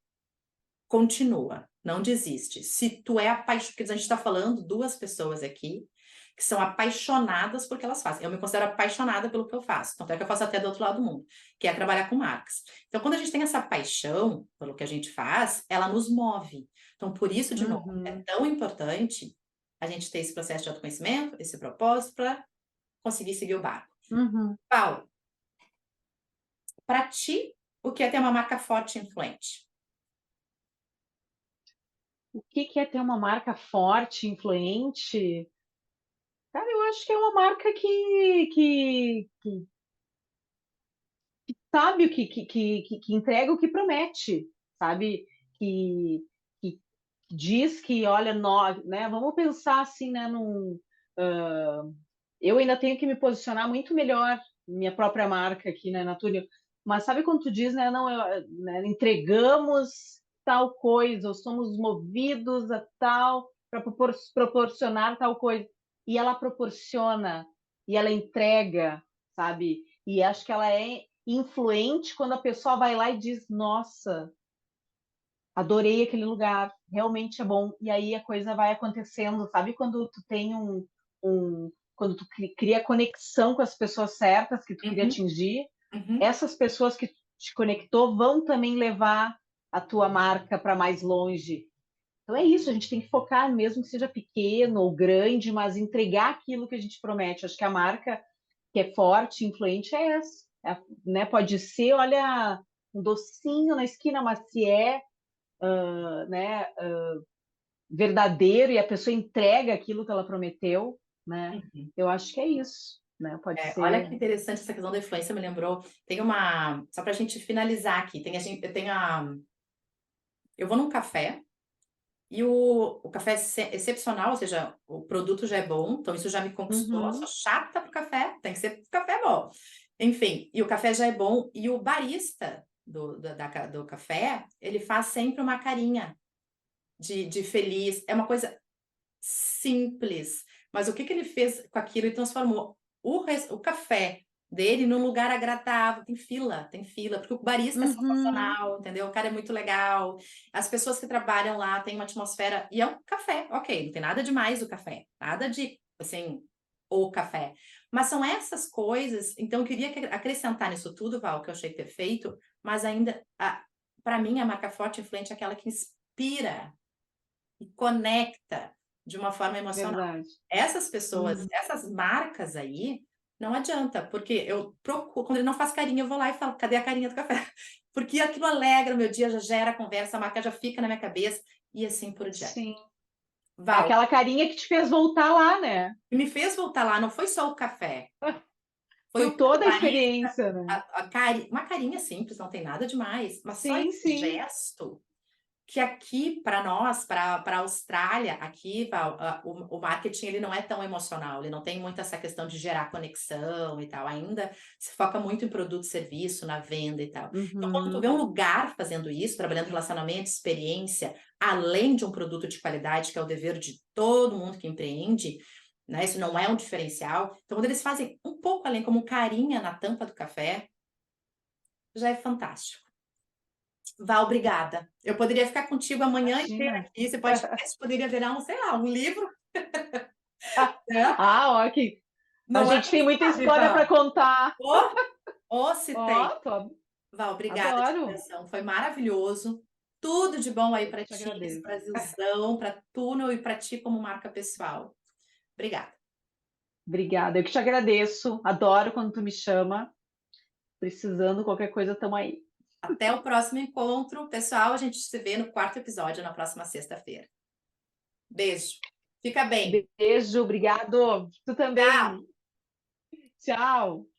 Speaker 1: Continua, não desiste. Se tu é apaixonado, porque a gente está falando duas pessoas aqui que são apaixonadas por que elas fazem. Eu me considero apaixonada pelo que eu faço, tanto é que eu faço até do outro lado do mundo, que é trabalhar com marcas. Então, quando a gente tem essa paixão pelo que a gente faz, ela nos move. Então, por isso, de novo, é
Speaker 2: uhum,
Speaker 1: tão importante a gente ter esse processo de autoconhecimento, esse propósito, para conseguir seguir o barco.
Speaker 2: uhum.
Speaker 1: Paulo, para ti, o que é ter uma marca forte e influente?
Speaker 2: O que que é ter uma marca forte, influente? Cara, eu acho que é uma marca que sabe o que entrega o que promete, sabe? Que, que diz que, olha, nós, né? Vamos pensar assim, né? Eu ainda tenho que me posicionar muito melhor minha própria marca aqui, né, na Túnel. Mas sabe quando tu diz, né? Não, né, entregamos tal coisa, ou somos movidos a tal para proporcionar tal coisa. E ela proporciona, e ela entrega, sabe? E acho que ela é influente quando a pessoa vai lá e diz: Nossa, adorei aquele lugar, realmente é bom. E aí a coisa vai acontecendo, sabe? Quando tu tem quando tu cria conexão com as pessoas certas que tu queria
Speaker 1: Uhum,
Speaker 2: atingir,
Speaker 1: uhum.
Speaker 2: essas pessoas que te conectou vão também levar a tua marca para mais longe. Então é isso, a gente tem que focar, mesmo que seja pequeno ou grande, mas entregar aquilo que a gente promete. Acho que a marca que é forte, influente, é essa. Né? Pode ser, olha, um docinho na esquina, mas se é, né, verdadeiro e a pessoa entrega aquilo que ela prometeu, né?
Speaker 1: Uhum.
Speaker 2: Eu acho que é isso, né? Pode
Speaker 1: Olha
Speaker 2: ser.
Speaker 1: que interessante essa questão da influência, me lembrou. Tem uma. Só para a gente finalizar aqui, eu tenho a. Eu vou num café e o café é excepcional, ou seja, o produto já é bom, então isso já me conquistou. Eu sou
Speaker 2: Uhum,
Speaker 1: chata pro café, tem que ser café bom. Enfim, e o café já é bom, e o barista do café, ele faz sempre uma carinha de feliz. É uma coisa simples. Mas o que que ele fez com aquilo? Ele transformou o café dele num lugar agradável. Tem fila, porque o barista é
Speaker 2: uhum,
Speaker 1: sensacional, entendeu? O cara é muito legal. As pessoas que trabalham lá têm uma atmosfera. E é um café, ok, não tem nada demais o café, nada de, assim, o café. Mas são essas coisas. Então, eu queria acrescentar nisso tudo, Val, que eu achei perfeito, mas ainda, para mim, a marca forte e influente é aquela que inspira e conecta de uma forma emocional.
Speaker 2: Verdade.
Speaker 1: Essas pessoas,
Speaker 2: Uhum.
Speaker 1: essas marcas aí, não adianta, porque eu procuro, quando ele não faz carinho, eu vou lá e falo, cadê a carinha do café? Porque aquilo alegra o meu dia, já gera conversa, a marca já fica na minha cabeça, e assim por diante.
Speaker 2: Sim. É
Speaker 1: Val,
Speaker 2: aquela carinha que te fez voltar lá, né?
Speaker 1: me fez voltar lá, não foi só o café, foi
Speaker 2: Foi
Speaker 1: o
Speaker 2: toda a
Speaker 1: barista,
Speaker 2: experiência, né?
Speaker 1: uma carinha simples, não tem nada demais, mas só
Speaker 2: Sim,
Speaker 1: esse
Speaker 2: sim.
Speaker 1: gesto que aqui para nós, para a Austrália, aqui Val, o marketing ele não é tão emocional, ele não tem muito essa questão de gerar conexão e tal, ainda se foca muito em produto e serviço, na venda e tal. Então, quando tu
Speaker 2: Uhum.
Speaker 1: vê um lugar fazendo isso, trabalhando relacionamento, experiência, além de um produto de qualidade, que é o dever de todo mundo que empreende, né? Isso não é um diferencial. Então, quando eles fazem um pouco além, como carinha na tampa do café, já é fantástico. Val, obrigada. Eu poderia ficar contigo a manhã inteira
Speaker 2: Imagina.
Speaker 1: aqui. Esse podcast poderia virar sei lá, um livro, né?
Speaker 2: Ah, ok. A
Speaker 1: Não é,
Speaker 2: gente tem
Speaker 1: quem
Speaker 2: muita
Speaker 1: sabe,
Speaker 2: história para
Speaker 1: Val?
Speaker 2: contar.
Speaker 1: Ou se tem.
Speaker 2: Ó,
Speaker 1: Val, obrigada de
Speaker 2: adoro.
Speaker 1: coração. Foi maravilhoso. Tudo de bom aí
Speaker 2: Eu
Speaker 1: para
Speaker 2: que te
Speaker 1: ti, esse
Speaker 2: agradeço.
Speaker 1: Brasilzão, para tu e para ti como marca pessoal. Obrigada.
Speaker 2: Obrigada. Eu que te agradeço. Adoro quando tu me chama. Precisando, qualquer coisa, tamo aí.
Speaker 1: Até o próximo encontro. Pessoal, a gente se vê no 4º episódio na próxima sexta-feira. Beijo. Fica bem.
Speaker 2: Beijo, obrigado. Tu
Speaker 1: Tchau.
Speaker 2: também. Tchau.